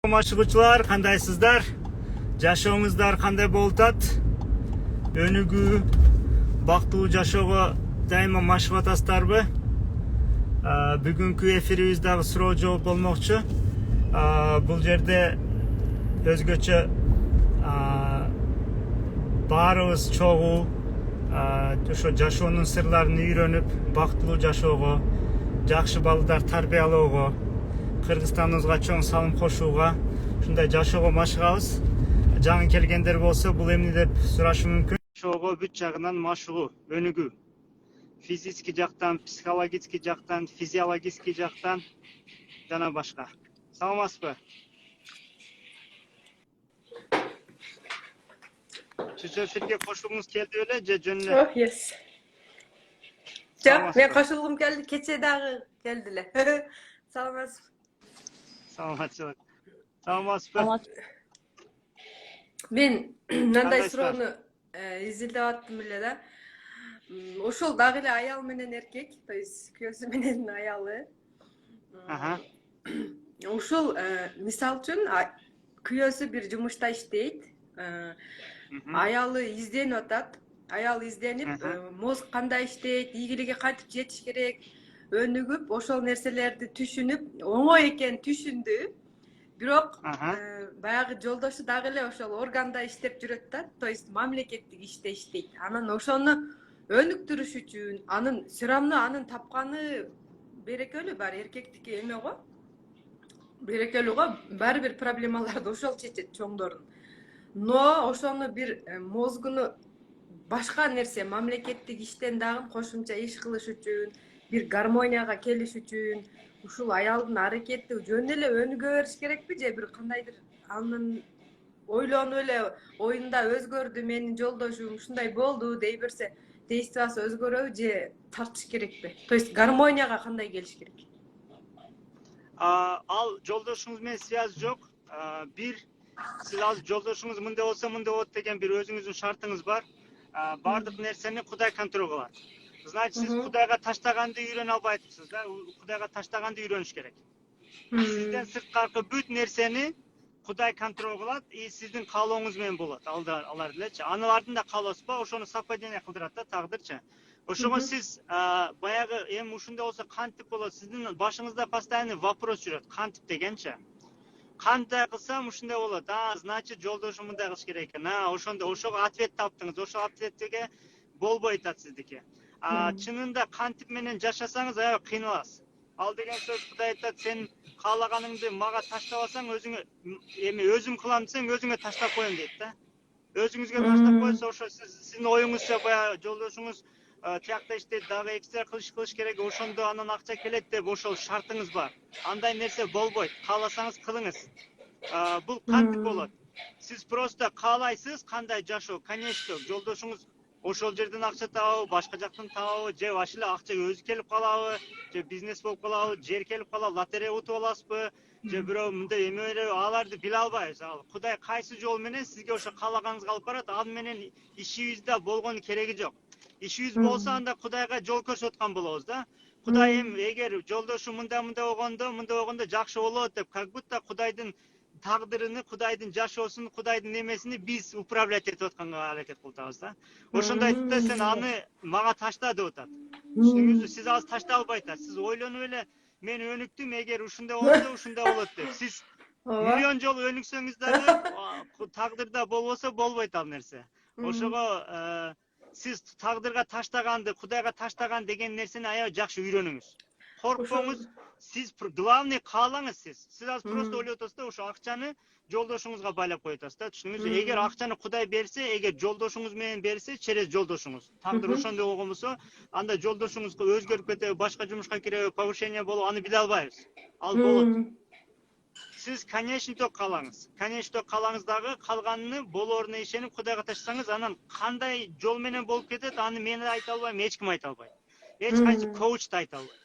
Машыгуучулар, кандайсыздар? Жашооңуздар кандай болуп атат? Өнүгүү, бактылуу жашоого дайыма машыгып атасыздарбы? Бүгүнкү эфирибиз дагы суроо жооп болмокчу. Бул жерде өзгөчө баарыбыз чогуу ошо жашоонун сырларын үйрөнүп, бактылуу жашоого, жакшы балдар тарбиялоого, Кыргызстаныбызга чоң салым кошууга, ушундай жашоого машыгабыз. Жаңы келгендер болсо, бул эмне деп сурашы мүмкүн. Жашоого бүт жагынан машыгуу, өнүгүү. Физический жактан, психологический жактан, физиологический жактан жана башка. Саламатсызбы? Сиз эфирге кошулгуңуз келди беле же жөн эле? Oh, yes. Жок, мен кошулгум келди, кече дагы келди эле. Саламатсызбы? Саламатчылык. Саламатсызбы? Мен мындай суроону изилдеп аттым эле да. Ошол дагы эле аял менен эркек, то есть күйөөсү менен аялы. Ушул мисал үчүн күйөөсү бир жумушта иштейт. Аялы изденип атат. Аял изденип, мозг кандай иштейт, ийгилиги кантип жетиш керек, өнүгүп, ошол нерселерди түшүнүп, оңой экенин түшүндү. Бирок баягы жолдошу дагы эле ошол органда иштеп жүрөт да, то есть мамлекеттик иште иштейт. Анан ошону өнүктүрүш үчүн, анын сырамны анын тапканы берекелүү, баары эркектики эме го. Берекелүү го, баары бир проблемаларды ошол чечет, чоңдорун. Но ошону бир мозгуну башка нерсе, мамлекеттик иштен дагы кошумча иш кылыш үчүн, бир гармонияга келиш үчүн, ушул аялдын аракети жөн эле өнүгө бериш керекпи же бир кандайдыр анын ойлонуп эле оюнда өзгөрдү менин жолдошум, ушундай болду дей берсе, действиясы өзгөрөбү же тартыш керекпи? То есть гармонияга кандай келиш керек? Ал жолдошуңуз менен связь жок. Бир сиз азыр жолдошуңуз мындай болот деген бир өзүңүздүн шартыңыз бар. Бардык нерсени Кудай контроль кылат. Значит, сиз Кудайга таштаганды үйрөнө албайсыз да, Кудайга таштаганды үйрөнүш керек. Сизден сырткаркы бүт нерсени Кудай контроль кылат, и сиздин каалооңуз менен болот. Алар делечи. Аналардын да каалоосу бар, ошону совпадение кылдырат да, тагдырчы. Ошого сиз баягы эми ушундай болсо кантип болот? Сиздин башыңызда постоянный вопрос жүрөт. Кантип дегенчи? Кандай кылсам ушундай болот. Значит, жолдошум мындай кылыш керек экен. Ошого ответ таптыңыз. Ошол ответке болбой атат сиздики. Чынында кантип менен жашасаңыз аябай кыйналасыз. Ал деген сөз Кудай айтат, сен каалаганыңды мага таштабасаң, өзүм кылам десең, өзүңө таштап коем дейт да. Өзүңүзгө таштап койсо, ошо сиздин оюңузча баягы жолдошуңуз тиякта иштейт, дагы экстра кылыш керек, ошондо анан акча келет деп ошол шартыңыз бар. Андай нерсе болбойт. Кааласаңыз кылыңыз. Бул кантип болот? Сиз просто каалайсыз кандай жашоо, конечно, жолдошуңуз ошол жерден акча табабы, башка жактан табабы, же вообще акча өзү келип калабы, же бизнес болуп калабы, жер келип калабы, лотерея утуп аласызбы, же бирөө мындай эме аларды биле албайбыз. Кудай кайсы жол менен сизге ошо каалаганыңызга алып барат, ал менен ишибизде болгонун кереги жок. Ишибиз болсо анда Кудайга жол көрсөткөн болобуз да. Кудай эгер жолдошу мындай болгондо жакшы болот деп, как будто Кудайдын тагдырыны, Кудайдын жашоосун, Кудайдын немесини биз управлять этип атканга аракет кылып атабыз да. Ошондой айтып да, сен аны мага ташта деп атат. Түшүнүңүзбү? Сиз азыр таштай албайсыз. Сиз ойлонуп эле, мен өнүктүм, эгер ушундай болсо, ушундай болот деп. Сиз миллион жолу өнүксөңүз дагы тагдырда болбосо болбойт ал нерсе. Ошого сиз тагдырга таштаганды, Кудайга таштаган деген нерсени аябай жакшы үйрөнүңүз. Коркпоңуз, сиз главный каалаңыз сиз. Сиз азыр просто ойлоп атасыз да, ошо акчаны жолдошуңузга байлап коюп атасыз да, түшүнүңүзбү? Эгер акчаны Кудай берсе, эгер жолдошуңуз менен берсе, через жолдошуңуз. Тагдыр ошондой болгон болсо, анда жолдошуңуз өзгөрүп кетеби, башка жумушка киреби, повышение болуп, аны биле албайбыз. Ал болот. Сиз конечно каалаңыз. Конечно каалаңыз дагы, калганын болоруна ишенип Кудайга таштасаңыз, анан кандай жол менен болуп кетет, аны мен айта албайм, эч ким айта албайт. Эч кайсы коуч да айта албайт.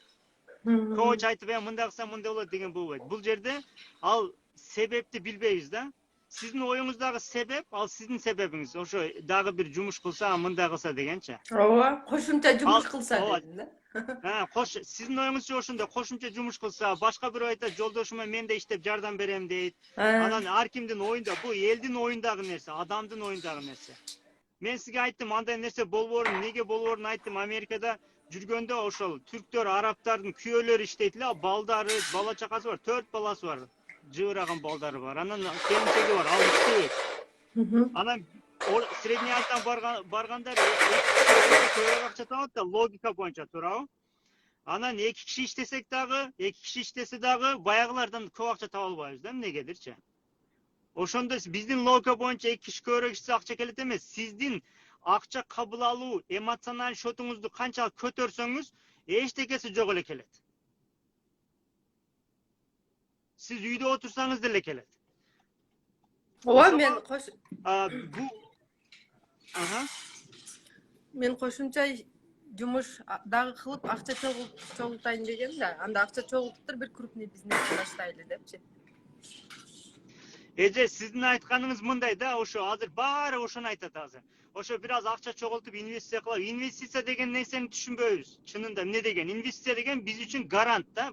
Коуч айтып, мындай кылсаң мындай болот деген болбойт. Бул жерде ал себепти билбейбиз да. Sizin oyunuzdagi sebep al sizin sebebiniz. Oşo dagы bir jumuş kılsa, mınдай kılsa degençe. Ооба, кошумча жумуш Al, кылса ооба. дедим да. Sizin oyunuzca oşunda koşumça jumuş kılsa, başka bir oyda joldoşuma men de iştep jardam berem deyit. Anan har kimdin oyunda, bu eldin oyundagı nerse, adamdın oyundagı nerse. Men sizge ayттım, андай nerse bolborун, nege bolborун ayttım. Amerikada жүргөндө ошол түрктөр, арабтардын күйөөлөрү иштейт эле, балдары, бала чакасы бар, 4 баласы бар. Жыбыраган балдары бар. Анан келинчеги бар, ал иштебейт. Анан средний азиядан баргандар көбүрөөк акча табат да, логика боюнча, туурабы? Анан 2 киши иштесек дагы, 2 киши иштесе дагы баягылардан көп акча таба албайбыз да, эмнегедирчи? Ошондо биздин логика боюнча 2 киши көбүрөөк ишсе акча келет эмес. Сиздин акча кабыл алуу, эмоционалдуу шотуңузду канчалык көтөрсөңүз, эчтекеси жок эле келет. Siz үйдө отурсаңыз деле келет. Ооба, мен кошумча жумуш дагы кылып акча чогултайын дегем да. Анда акча чогултуп бир крупный бизнес баштайлы депчи. Эже сиздин айтканыңыз мындай да, ошо азыр баары ошону айтат азыр. Ошо бир аз акча чогултуп инвестиция кылып, инвестиция деген нерсени түшүнбөйбүз. Чынында эмне деген? Инвестиция деген биз үчүн гарант да,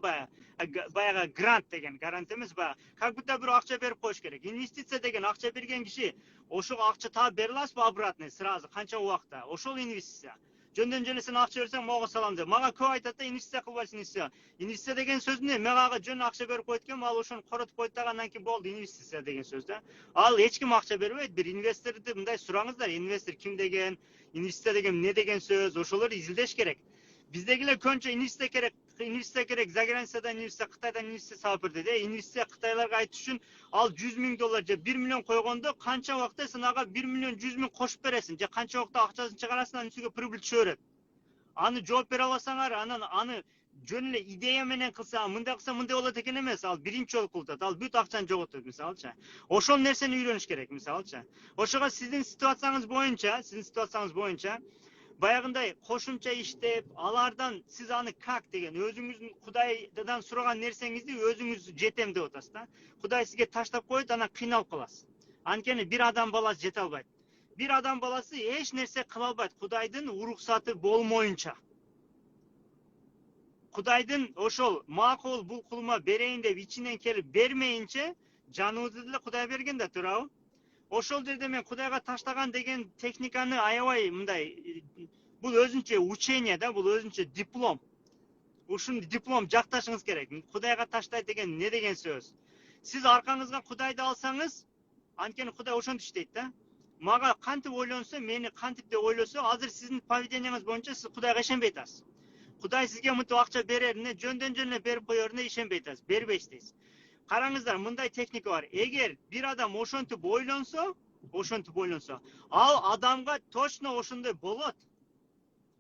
баягы грант деген, гарант эмес, как будто бир акча берип коюш керек. Инвестиция деген акча берген киши ошого акча таап бере аласызбы обратный сразу, канча убакта? Ошол инвестиция. Жөндөн жөн сен акча берсең, мага салам деп. Мага көп айтат да, инвестиция кылбайсың, инвестиция. Инвестиция деген сөз эмне? Мен ага жөн акча берип койт экен, ал ошону коротуп койт да, андан кийин болду, инвестиция деген сөз да. Ал эч ким акча бербейт. Бир инвесторду мындай сураңыздар, инвестор ким деген, инвестиция деген эмне деген сөз, ошолорду изилдеш керек. Биздегилер көбүнчө инвестиция керек, за границадан инвестиция, Кытайдан инвестиция салып бер дейт. Инвестиция Кытайларга айтыш үчүн ал 100 000 доллар же 1 миллион койгондо канча убакта сен ага 1 миллион 100 000 кошуп бересиң, же канча убакта акчасын чыгарасың, анын үстүнө прибыль түшө берет. Аны жооп бере алсаңар, анан аны жөн эле идея менен кылса, мындай кылса мындай болот экен эмес, ал биринчи жолу кылтат, ал бүт акчаны жоготот мисалыча. Ошол нерсени үйрөнүш керек мисалыча. Ошого сиздин ситуацияңыз боюнча, баягындай кошумча иштеп, алардан сиз аны как деген өзүңүздүн Кудайдан сураган нерсеңизди өзүңүз жетем деп атасыз да. Кудай сизге таштап коет, анан кыйналып каласыз. Анткени бир адам баласы жете албайт. Bir adam balası eş nerse kılalbayt. Kudaydın urukсаты bolmoyunça. Kudaydın oşol makul bul kuluma bereyin de içinden kelip bermeyince canınızı dile Kuday bergen de turabı. Oşol жерде мен Kudayga taşlagan degen teknikanı ayabay mınдай bul özünçe учение да, bul özünçe diplom. Ушун диплом жакташыңыз керек. Kudayga taşlay degen ne degen söz? Siz arkanızga Kudaydı alsanız, antkeni Kuday ошентип иштейт да. Мага кантип ойлонсо, мени кантип деп ойлосо, азыр сиздин поведениеңиз боюнча сиз Кудайга ишенбей атасыз. Кудай сизге мынтип акча берерине, жөндөн жөн эле берип коеруна ишенбей атасыз, бербейсиз. Караңыздар, мындай техника бар. Эгер бир адам ошентип ойлонсо, ал адамга точно ошондой болот.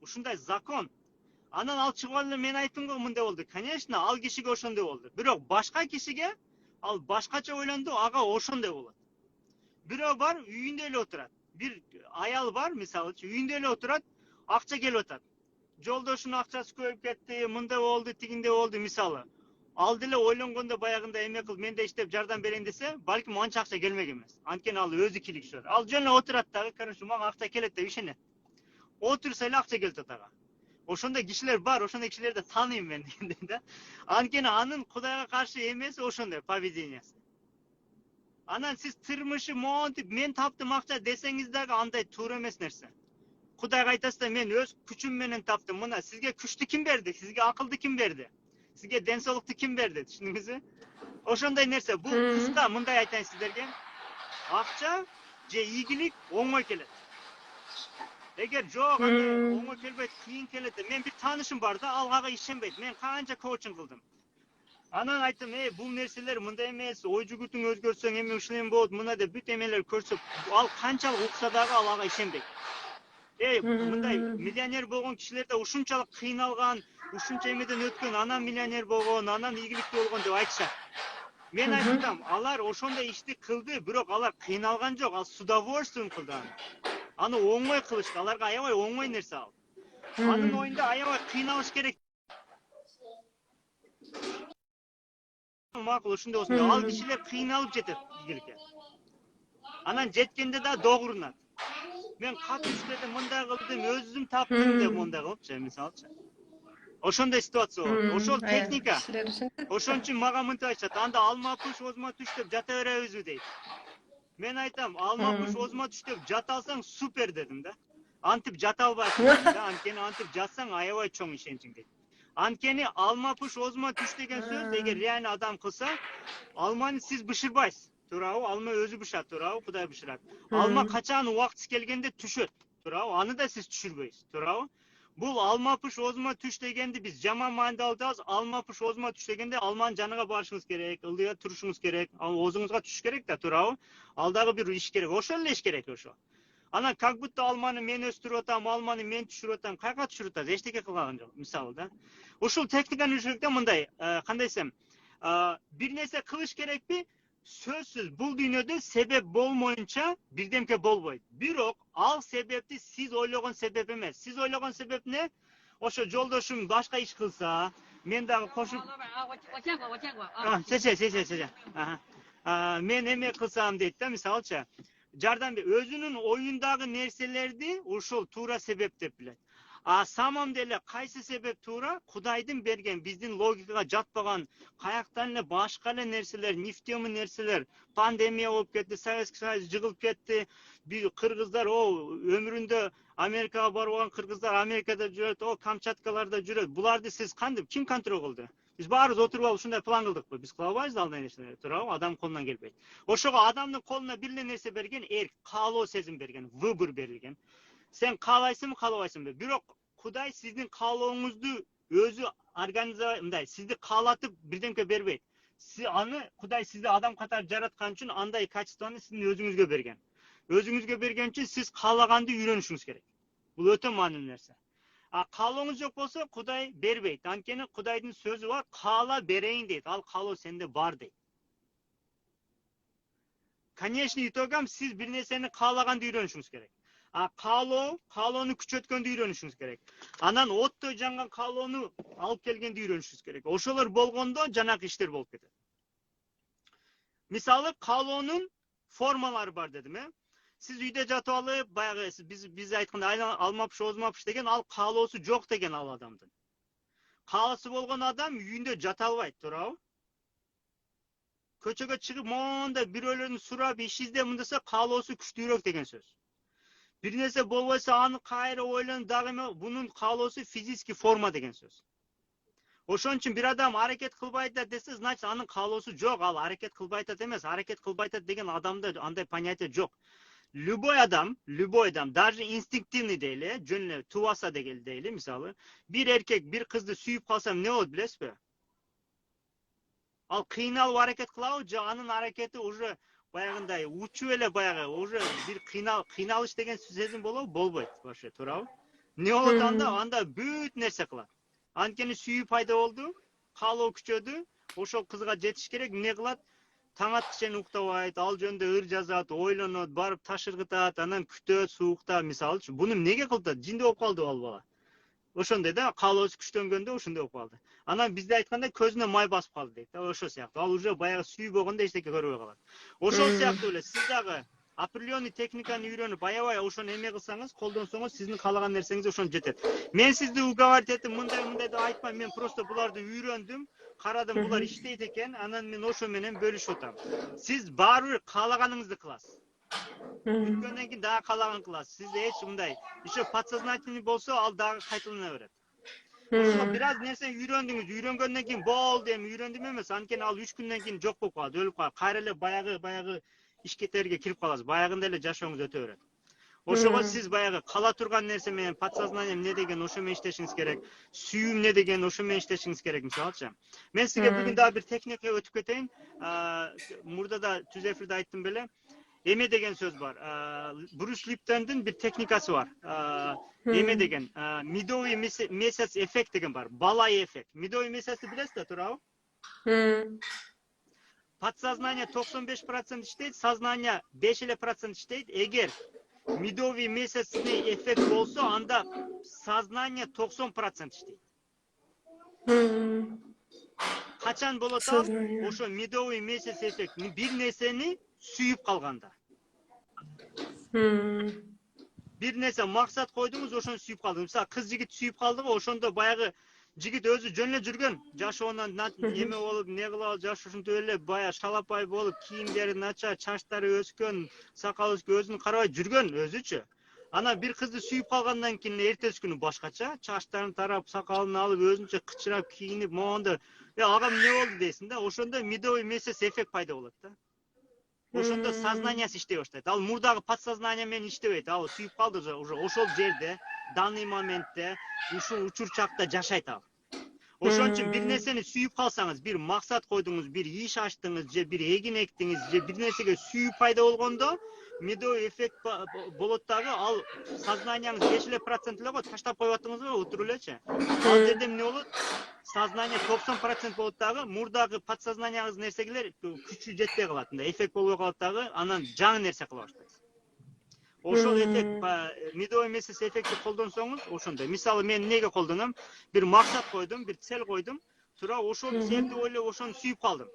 Ушундай закон. Анан ал чыгып эле мен айттым го мындай болду. Конечно, ал кишиге ошондой болду. Бирок башка кишиге ал башкача ойлонду, ага ошондой болот. Бирөө бар, үйүндө эле отурат. Бир аял бар, мисалычы, үйүндө эле отурат, акча келип атат. Жолдошунун акчасы көбөйүп кетти, мындай болду, тигиндей болду, мисалы. Ал деле ойлонгондо баягындай эме кылып, мен да иштеп жардам берейин десе, балким анча акча келмек эмес. Анткени ал өзү кийлигишет. Ал жөн эле отурат дагы, короче, мага акча келет деп ишенет. Отурса эле акча келет ага. Ошондой кишилер бар, ошондой кишилерди тааныйм мен дегендей да. Анткени анын Кудайга каршы эмеси ошондой поведениясы. Анан сиз тырмышы монтип мен таптым акча десеңиз дагы андай туура эмес нерсе. Кудайга айтасыз да мен өз күчүм менен таптым. Мына сизге күчтү ким берди? Сизге акылды ким берди? Сизге ден соолукту ким берди? Түшүндүңүзбү? Ошондой нерсе. Бул кыска мындай айтайын сиздерге. Акча же ийгилик оңой келет. Эгер жок андай оңой келбейт, кыйын келет. Мен бир таанышым бар да, ал ага ишенбейт. Мен канча коучинг кылдым. Анан айттым, бул нерселер мындай эмес, ой жүгүтүң өзгөртсөң эме ушул болот, мына деп бүт эмелер көрсөп, ал канчалык укса дагы ал ага ишенбейт. Мындай миллионер болгон кишилер да ушунчалык кыйналган, ушунча эмеден өткөн, анан миллионер болгон, анан ийгиликтүү болгон деп айтышат. Мен айттым, алар ошондой ишти кылды, бирок алар кыйналган жок, ал с удовольствием кылды аны. Аны оңой кылышты, аларга аябай оңой нерсе ал. Анын оюнда аябай кыйналыш керек. Макул ушундай болсун. Ал кишилер кыйналып жетет ийгиликке. Анан жеткенде да догурунат. Мен кат иштеди, мындай кылдым, өзүм таптым деп мындай кылыпчы, мисалчы. Ошондой ситуация болот. Ошол техника. Кишилер ошентет. Ошон үчүн мага мынтип айтышат. Анда алма пуш, озма түш деп жата беребизби дейт. Мен айтам, алма пуш, озма түш деп жата алсаң супер дедим да. Антип жата албайсың дедим да. Анткени антип жатсаң аябай чоң ишеничиң дейт. Анткени алма пуш, озма түш деген сөз эгер реально адам кылса, алманы сиз бышырбайсыз. Туурабы? Алма өзү бышат, туурабы? Кудай бышырат. Алма качан убактысы келгенде түшөт. Туурабы? Аны да сиз түшүрбөйсүз. Туурабы? Бул алма пуш, озма түш дегенди биз жаман маанайда алабыз. Алма пуш, озма түш дегенде алманын жаныга барышыңыз керек, ылдыга турушуңуз керек, оозуңузга түшүш керек да, туурабы? Ал дагы бир иш керек. Ошол эле иш керек ошо. Анан как будто алманы мен өстүрүп атам, алманы мен түшүрүп атам. Кайга түшүрүп атасыз? Эчтеке кылган жок, мисалы да. Ушул техниканы үйрөнүп да мындай, кандай десем, бир нерсе кылыш керекпи? Сөзсүз бул дүйнөдө себеп болмоюнча бирдемке болбойт. Бирок ал себепти сиз ойлогон себеп эмес. Сиз ойлогон себеп не? Ошо жолдошум башка иш кылса, мен дагы кошуп мен эме кылсам дейт да, мисалчы. Жардам өзүнүн оюндагы нерселерди ушул туура себеп деп билет. А самом деле кайсы себеп туура? Кудайдын берген биздин логикага жатпаган каяктан эле башка эле нерселер, нефтемий нерселер, пандемия болуп кетти, Советский Союз жыгылып кетти, бир кыргыздар өмүрүндө Америкага барбаган кыргыздар Америкада жүрөт, Камчаткаларда жүрөт. Буларды сиз кантип ким контроль кылды? Биз баарыбыз отуруп алып ушундай план кылдыкпы? Биз кыла албайбыз да андай нерселерди, туурабы? Адам колунан келбейт. Ошого адамдын колуна бир эле нерсе берген, эрк, каалоо сезим берген, выбор берилген. Сен каалайсыңбы, каалабайсыңбы? Бирок Кудай сиздин каалооңузду өзү мындай, сизди каалатып бирдемке бербейт. Кудай сизди адам катары жараткан үчүн андай качествону сиздин өзүңүзгө берген. Өзүңүзгө берген үчүн сиз каалаганды үйрөнүшүңүз керек. Бул өтө маанилүү нерсе. А каалооңуз жок болсо Кудай бербейт. Анткени Кудайдын сөзү бар, каала берейин дейт. Ал каалоо сенде бар дейт. Конечный итогам сиз бир нерсени каалаганды үйрөнүшүңүз керек. А каалоону күчөткөндү үйрөнүшүңүз керек. Анан оттой жанган каалоону алып келгенди үйрөнүшүңүз керек. Ошолор болгондо жанакы иштер болуп кетет. Мисалы, каалоонун формалары бар дедим, Сиз үйдө жатып алып, баягы биз айтканда алма пуш, озма пуш деген ал каалоосу жок деген ал адамдын. Каалоосу болгон адам үйүндө жата албайт, туурабы? Көчөгө чыгып, монда бирөөлөрдүн сурап, иш издеп мындаса каалоосу күчтүүрөөк деген сөз. Бир нерсе болбойсо аны кайра ойлонуп дагы бунун каалоосу физический форма деген сөз. Ошон үчүн бир адам аракет кылбай атат десе, значит анын каалоосу жок, ал аракет кылбай атат эмес. Аракет кылбай атат деген адамда андай понятие жок. Любой адам, даже инстинктивный дейли, жөн эле тубаса дейли, мисалы, бир эркек бир кызды сүйүп калса эмне болот билесизби? Ал кыйналып аракет кылабы, же анын аракети уже баягындай учуп эле баягы уже бир кыйналыш деген сезим болобу? Болбойт вообще, туурабы? Эмне болот анда бүт нерсе кылат. Анткени сүйүү пайда болду, каалоо күчөдү, ошол кызга жетиш керек, эмне кылат? Таң аткычен уктабайт, ал жөнүндө ыр жазат, ойлонот, барып таш ыргытат, анан күтөт суукта, мисалычы. Буну эмнеге кылат? Жинде болуп калды ал бала. Ошондой да, каалоосу күчтөнгөндө ошондой болуп калды. Анан бизде айтканда көзүнө май басып калды дейт. Ошол сыяктуу. Ал уже баягы сүйүү болгондо эчтеке көрбөй калат. Ошол сыяктуу эле сиз дагы определенный техниканы үйрөнүп, аябай ошону эме кылсаңыз, колдонсоңуз, сиздин каалаган нерсеңиз ошону жетет. Мен сизди уговаривать этип, мындай деп айтпайм, мен просто буларды үйрөндүм, карадым, булар иштейт экен, анан мен ошо менен бөлүшүп атам. Сиз баары бир каалаганыңызды кыласыз. Үйрөнгөндөн кийин дагы каалаган кыласыз. Сизде эч мындай, еще подсознательный болсо, ал дагы кайталана берет. Ошо бир аз нерсе үйрөндүңүз, үйрөнгөндөн кийин болду, эми үйрөндүм эмес, анткени ал 3 күндөн кийин жок болуп калат, өлүп калат. Кайра эле баягы ишкетерге кирип каласыз. Баягындай эле жашооңуз өтө берет. Ошого сиз баягы кала турган нерсе менен подсознание эмне деген ошо менен иштешиңиз керек. Сүйүү эмне деген ошо менен иштешиңиз керек, мисалычы. Мен сизге бүгүн дагы бир техникага өтүп кетейин. Мурда да түз эфирде айттым беле. Эме деген сөз бар. Брюс Липтондун бир техникасы бар. Эме деген медовый месяц эффект деген бар. Балай эффект. Медовый месяцти билесиз, туурабы? Подсознание 95% иштейт, сознание 5% иштейт. Эгер медовый месяцный эффект болсо, анда сознание 90% иштейт. Качан болот ал? Ошо медовый месяц эффект. Бир нерсени сүйүп калганда. Bir nese maksat koydunuz, oşonu sүйүп калдыңыз. Мисалы, кыз жигит сүйүп калды го, ошондо баягы жигит өзү жөн эле жүргөн. Жашоонан эме болуп, не кылып, жашы ушинтип эле баягы шалапай болуп, кийимдери начар, чачтары өскөн, сакалы өскөн, өзүн карабай жүргөн өзүчү. Анан бир кызды сүйүп калгандан кийин эртеси күнү башкача, чачтарын тарап, сакалын алып, өзүнчө кычырап, кийинип, мондо, агам эмне болду дейсиң да, ошондо медовый месяц эффект пайда болот да. Ошондо сознаниясы иштей баштайт. Ал мурдагы подсознание менен иштебейт. Ал сүйүп калды уже ошол жерде, данный моментте, ушул учурчакта жашайт ал. Ошон үчүн бир нерсени сүйүп калсаңыз, бир максат койдуңуз, бир иш ачтыңыз, же бир эгин эктиңиз, же бир нерсеге сүйүп пайда болгондо, медовый эффект болот дагы, ал сознанияңыз 5% эле го, таштап коюп аттыңызбы, отуруп элечи. Ал жерде эмне болот? Сознание 90% болот дагы, мурдагы подсознанияңыз нерсегелер күчү жетпей калат, эффект болбой калат дагы, анан жаңы нерсе кыла баштайсыз. Ошол эффект, медовый месяц эффекти колдонсоңуз, ошондой. Мисалы, мен эмнеге колдоном? Бир максат койдум, бир цель койдум. Тура ошол целди ойлоп, ошону сүйүп калдым.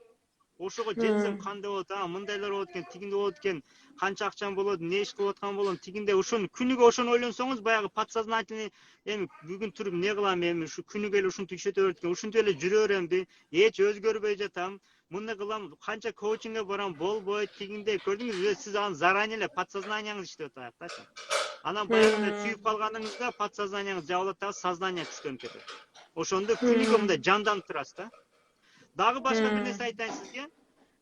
Ошого жетсем кандай болот, мындайлар болот экен, тигиндей болот экен, канча акчам болот, не иш кылып аткан болом, тигинде ошону күнүгө ошону ойлонсоңуз, баягы подсознательный эми бүгүн туруп эмне кылам, эми ушу күнүгө эле ушинтип иштете берет экен, ушинтип эле жүрө беремби, эч өзгөрбөй жатам, мындай кылам, канча коучингге барам, болбойт, тигиндей. Көрдүңүзбү, сиз аны заранее эле подсознанияңыз иштеп атат. Анан баягы сүйүп калганыңызда подсознанияңыз жабылат дагы, сознание күчтөнүп кетет. Ошондо күнүгө мындай жанданып турасыз да. Дагы башка бир нерсе айтайын сизге.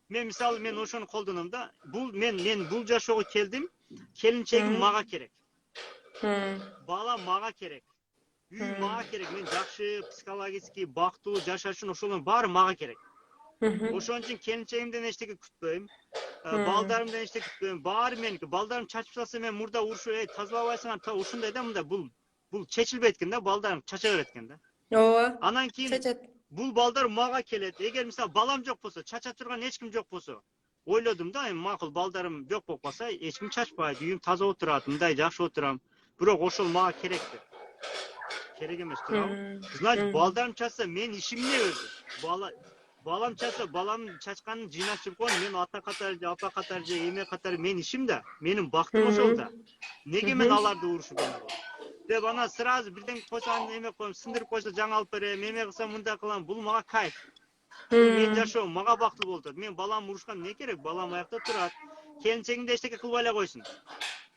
Мен мисалы, мен ошону колдоном да. Мен бул жашоого келдим. Келинчегим мага керек. Бала мага керек. Үй мага керек. Мен жакшы, психологически бактылуу жашаш үчүн ошолордун баары мага керек. Ошон үчүн келинчегимден эчтеке күтпөйм. Балдарымдан эчтеке күтпөйм. Баары меники. Балдарым чачып салса, мен мурда урушуп, тазалабайсың, ушундай да, мындай бул чечилбейт экен да, балдарым чача берет экен да. Ооба. Анан кийин бул балдар мага келет. Эгер мисалы балам жок болсо, чача турган эч ким жок болсо, ойлодум да, эми макул балдарым жок болуп калса, эч ким чачпайт, үйүм таза отурат, мындай жакшы отурам. Бирок ошол мага керек деп. Керек эмес, туурабы? Значит, балдарым чачса, мен ишим эмне өзү? Балам чачса, баламдын чачканын жыйнап чыгып коюм, мен ата катары же апа катары же эме катары менин ишим да, менин бактым ошол да. Неге мен аларды урушуп болом? Деп ана сразу бирден койсам эме коем, сындырып койсо жаңы алып берем, эме кылсам мындай кылам, бул мага кайф. Мен жашоом мага бактылуу болуп атат. Мен балам урушкан эмне керек? Балам аякта турат. Келинчегимде эчтеке кылбай эле койсун.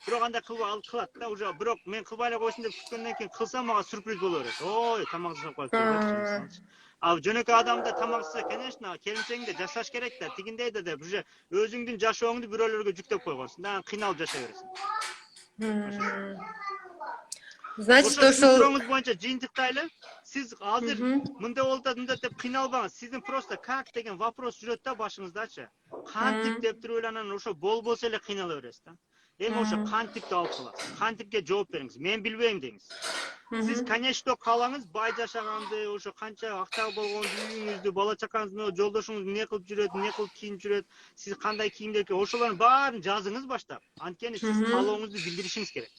Бирок андай кылат да, уже бирок мен кылбай эле койсун деп күткөндөн кийин кылсам мага сюрприз боло берет. Ой, тамак жасап коюп турбайчы. Ал жөнөкөй адамда тамак жасаса, конечно, келинчегиңде жашаш керек да, тигиндей да деп, уже өзүңдүн жашооңду бирөөлөргө жүктөп койгонсуң да, кыйналып жашай бересиң. Значит, ошол ошол сурооңуз боюнча жыйынтыктайлы. Сиз азыр мындай болуп атат, мындай деп кыйналбаңыз. Сиздин просто как деген вопрос жүрөт да башыңыздачы. Кантип деп туруп эле анан ошо болбосо эле кыйнала бересиз да. Эми ошо кантипти алып каласыз. Кантипке жооп бериңиз. Мен билбейм деңиз. Сиз, конечно, каалаңыз бай жашаганды, ошо канча актаа болгонду, үйүңүздү, бала чакаңызды, жолдошуңуз эмне кылып жүрөт, эмне кылып кийинип жүрөт, сиз кандай кийимде, ошолордун баарын жазыңыз баштап. Анткени сиз каалооңузду билдиришиңиз керек.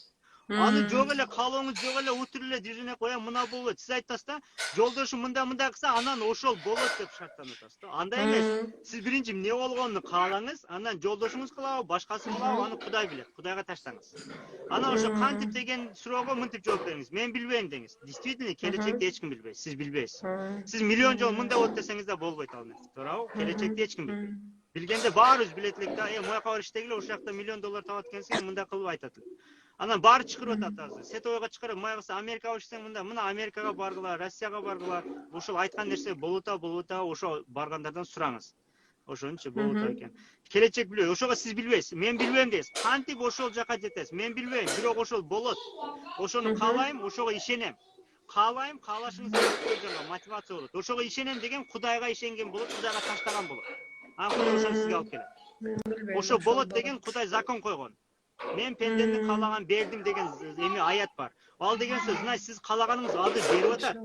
Аны жок эле каалооңуз жок эле отуруп эле жүзүнө коям, мына болбойт. Сиз айтасыз да, жолдошум мындай кылса, анан ошол болот деп шарттанып атасыз да. Андай эмес. Сиз биринчи эмне болгонун каалаңыз, анан жолдошуңуз кылабы, башкасы кылабы, аны Кудай билет. Кудайга таштаңыз. Анан ошо кантип деген суроого мынтип жооп бериңиз. Мен билбейм деңиз. Действительно, келечекти эч ким билбейт. Сиз билбейсиз. Сиз миллион жолу мындай болот десеңиз да болбойт ал нерсе. Туурабы? Келечекти эч ким билбейт. Билгенде баарыбыз билет элек да, мояка бар иштегиле, ошол жакта $1 миллион табат экенсиң, мындай кылып айтат. Анан баары чакырып атат азыр. Сетовойго чакырып, мая кылса Америкага барсаң мына Америкага баргыла, Россияга баргыла. Ошол айткан нерсе болуп атабы, ошо баргандардан сураңыз. Ошончу болуп атат экен. Келечек билбейт. Ошого сиз билбейсиз. Мен билбейм дейсиз. Кантип ошол жака жетесиз? Мен билбейм, бирок ошол болот. Ошону каалайм, ошого ишенем. Каалайм, каалашыңыз жаңа мотивация болот. Ошого ишенем деген Кудайга ишенген болот, Кудайга таштаган болот. Анан Кудай ошону сизге алып келет. Ошо болот деген Кудай закон койгон. Мен пендемдин каалаганын бердим деген эми аят бар. Ал деген сөз, значит, сиз каалаганыңыз азыр берип атат.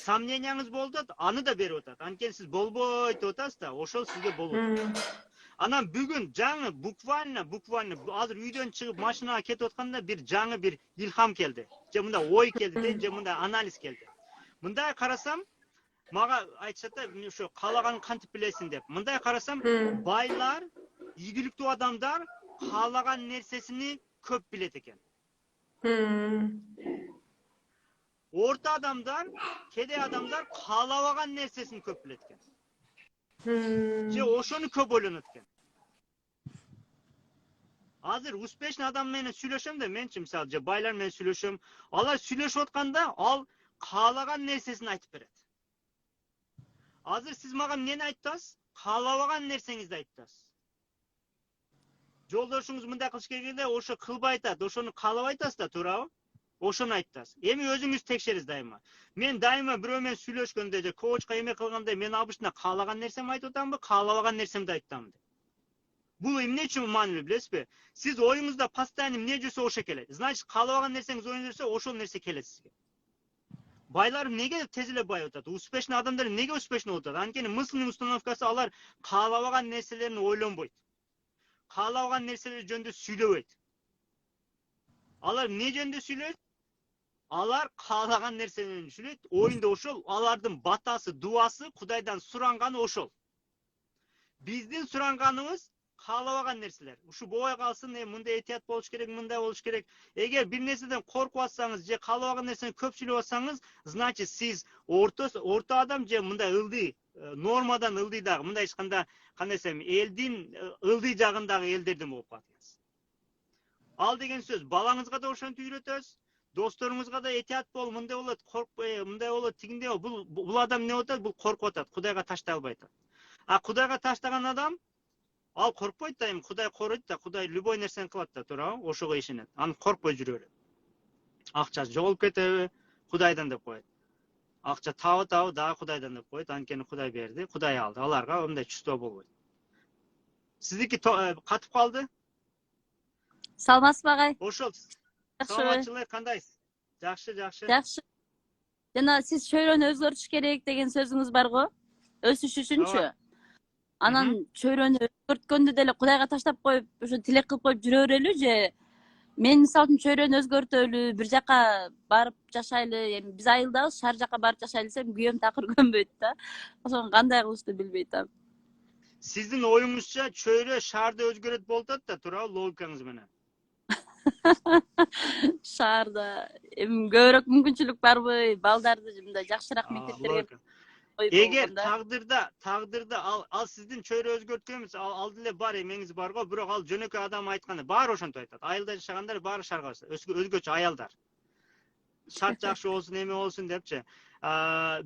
Сомненияңыз болуп атат, аны да берип атат. Анткени сиз болбойт деп атасыз да, ошол сизге болуп атат. Анан бүгүн жаңы буквально азыр үйдөн чыгып машинага кетип атканда бир жаңы бир илхам келди. Же мындай ой келди, же мындай анализ келди. Мындай карасам, мага айтышат да, ошо каалаганын кантип билесиң деп. Мындай карасам, байлар, ийгиликтүү адамдар kalagan nersesini köp bilet eken. Orta adamlar, kede adamlar kalabagan nersesini köp bilet eken. Je oşonu köp oylonot eken. Hazır uspешный adam menen сүйлөшөм да, менчи мисалы же байлар менен сүйлөшөм. Алар сүйлөшүп атканда ал каалаган нерсесин айтып берет. Hazır siz mага эмнени айттыңыз? Каалабаган нерсеңизди айттыңыз. Жолдошуңуз мындай кылыш керек эле, ошо кылбай айтат, ошону каалабай айтасыз да, туурабы? Ошону айтасыз. Эми өзүңүз текшериңиз дайыма. Мен дайыма бирөө менен сүйлөшкөндө же коучка эме кылганда мен обычно каалаган нерсемди айтып атамбы, каалабаган нерсемди айтамбы. Бул эмне үчүн маанилүү билесизби? Сиз оюңузда постоянно эмне жүрсө ошо келет. Значит, каалабаган нерсеңиз оюңузда жүрсө, ошол нерсе келет сизге. Байлар неге тез эле бай атат? Успешный адамдар неге успешный болуп атат? Анткени мысльный установкасы алар каалабаган нерселерин ойлонбойт. Каалабаган нерселер жөнүндө сүйлөбөйт. Алар эмне жөнүндө сүйлөйт? Алар каалаган нерселерин сүйлөйт. Оюнда ошол, алардын батасы, дуасы, Кудайдан суранганы ошол. Биздин суранганыбыз каалабаган нерселер. Ушу болбой калсын, мындай этият болуш керек, мындай болуш керек. Эгер бир нерседен коркуп атсаңыз же каалабаган нерсени көп сүйлөп атсаңыз, значит сиз орто адам же мындай ылдый, нормадан ылдый дагы, мындай эч кандай десем, элдин ылдый жагындагы элдерден болуп калат. Ал деген сөз, балаңызга да ошентип үйрөтөсүз, досторуңузга да этият бол, мындай болот, коркпой, мындай болот, тигиндей бол. Бул адам эмне болот? Бул коркуп атат, Кудайга таштай албай атат. А Кудайга таштаган адам ал коркпойт да, эми Кудай коройт да, Кудай любой нерсени кылат да, туурабы? Ошого ишенет. Аны коркпой жүрө берет. Акча жоголуп кетеби? Кудайдан деп коет. Акча табы дагы Кудайдан деп коет. Анткени Кудай берди, Кудай алды. Аларга мындай чувство болбойт. Сиздики катып калды? Саламатсызбы агай? Ошол. Саламатчылык кандайсыз? Жакшы. Жакшы. Жана сиз чөйрөнү өзгөртүш керек деген сөзүңүз бар го? Өсүш үчүнчү. Анан чөйрөнү өзгөрткөндө деле Кудайга таштап коюп, ошо тилек кылып коюп жүрө берелү же мен мисалы үчүн чөйрөнү өзгөртөлү, бир жака барып жашайлы, эми биз айылдабыз, шаар жака барып жашайлы десем күйөөм такыр көнбөйт да. Ошону кандай кылышты билбей атам. Сиздин оюңузча чөйрө шаарды өзгөрөт болуп атат да, туурабы, логикаңыз менен? Шаарда эми көбүрөөк мүмкүнчүлүк барбы? Балдарды мындай жакшыраак мектептерге Эгер тагдырда ал сиздин чөйрө өзгөрткөнүңүз ал деле бар, эмеңиз бар го, бирок ал жөнөкөй адам айтканда баары ошентип айтат. Айылда жашагандар баары шаарга барса, өзгөчө аялдар. Шарт жакшы болсун, эме болсун депчи.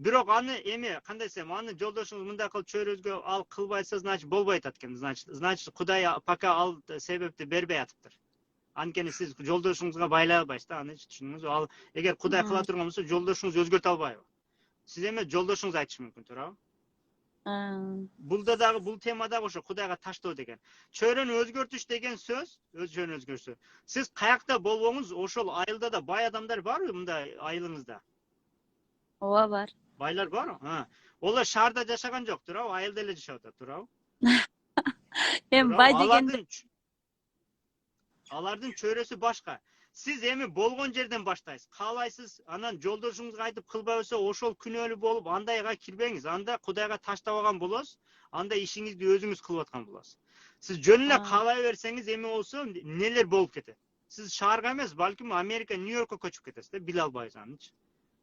Бирок аны эме кандай десем, аны жолдошуңуз мындай кылып чөйрө өзгөрүп ал кылбайса, значит болбой атат экен. Значит Кудай пока ал себепти бербей атыптыр. Анткени сиз жолдошуңузга байлай албайсыз да, аны түшүнүңүз. Ал эгер Кудай кыла турган болсо, жолдошуңуз өзгөртө албайбы? Сиз эме жолдошуңуз айтышы мүмкүн, туурабы? Булда дагы, бул темада ошо Кудайга таштоо деген. Чөйрөнү өзгөртүш деген сөз, чөйрөнү өзгөрсө. Сиз каякта болбоңуз, ошол айылда да бай адамдар барбы мындай айылыңызда? Ооба, бар. Байлар бар? Олар шаарда жашаган жок, туурабы? Айылда эле жашап атат, туурабы? Эми бай дегенде алардын чөйрөсү башка. Сиз эми болгон жерден баштайсыз. Каалайсыз, анан жолдошуңузга айтып кылбай койсо, ошол күнөөлүү болуп, андайга кирбеңиз. Анда Кудайга таштабаган болосуз, анда ишиңизди өзүңүз кылып аткан болосуз. Сиз жөн эле каалай берсеңиз, эме болсо, нелер болуп кетет. Сиз шаарга эмес, балким Америка, Нью-Йоркко көчүп кетесиз да, биле албайсыз анычы.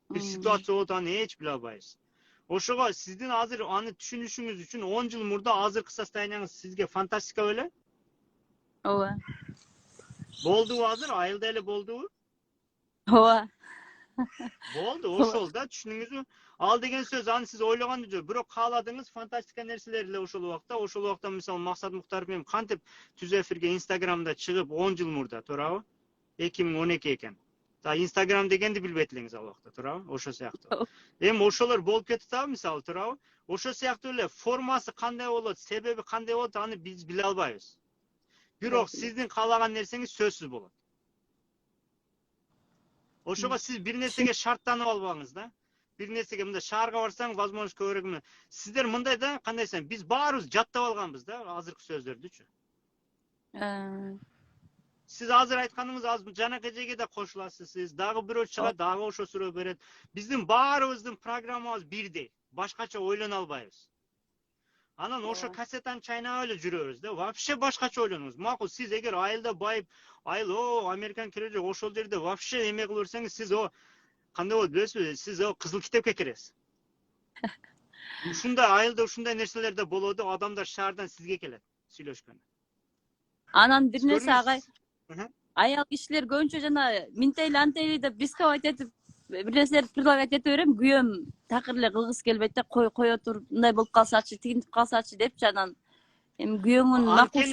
Бир ситуация болот, аны эч биле албайсыз. Ошого сиздин азыр аны түшүнүшүңүз үчүн 10 жыл мурда азыркы состоянияңыз сизге фантастика беле? Ооба. Болдубу азыр? Айылда эле болдубу? Ооба. Болду, ошол да, түшүнүңүзбү? Ал деген сөз, аны сиз ойлогон жок, бирок кааладыңыз фантастика нерселер эле ошол убакта мисалы Максат Муктаров менен кантип түз эфирге Инстаграмда чыгып 10 жыл мурда, туурабы? 2012 экен. Инстаграм дегенди билбейт элеңиз ал убакта, туурабы? Ошо сыяктуу. Эми ошолор болуп кетиптабы, мисалы, туурабы? Ошо сыяктуу эле формасы кандай болот, себеби кандай болот, аны биз биле албайбыз. Бирок сиздин каалаган нерсеңиз сөзсүз болот. Ошого сиз бир нерсеге шарттанып албаңыз да. Бир нерсеге мындай шаарга барсаң, возможность көбүрөөк. Сиздер мындай да, кандай десем, биз баарыбыз жаттап алганбыз да, азыркы сөздөрдүчү. Сиз азыр айтканыңыз аз жанакы жерге да кошуласыз, сиз дагы бирөө чыгат, дагы ошо суроо берет. Биздин баарыбыздын программабыз бирдей, башкача ойлоно албайбыз. Анан ошо кассетаны чайнап эле жүрөбүз да. Вообще башкача ойлонуңуз. Макул, сиз эгер айылда байып, айыл Американ келе ошол жерде вообще эме кылып берсеңиз, сиз кандай болот билесизби? Сиз кызыл китепке киресиз. Ушундай айылда ушундай нерселерде болот, адамдар шаардан сизге келет сүйлөшкөнгө. Анан бир нерсе агай. Көрдүңүз? Аял кишилер көбүнчө жана минтейли антейли деп бисковать этип бир нерселерди предлагать ете берем. Күйөөм такыр эле кылгысы келбейт да, кое тур, мындай болуп калсачы, тигинтип калсачы депчи. Анан эми күйөөңүн макул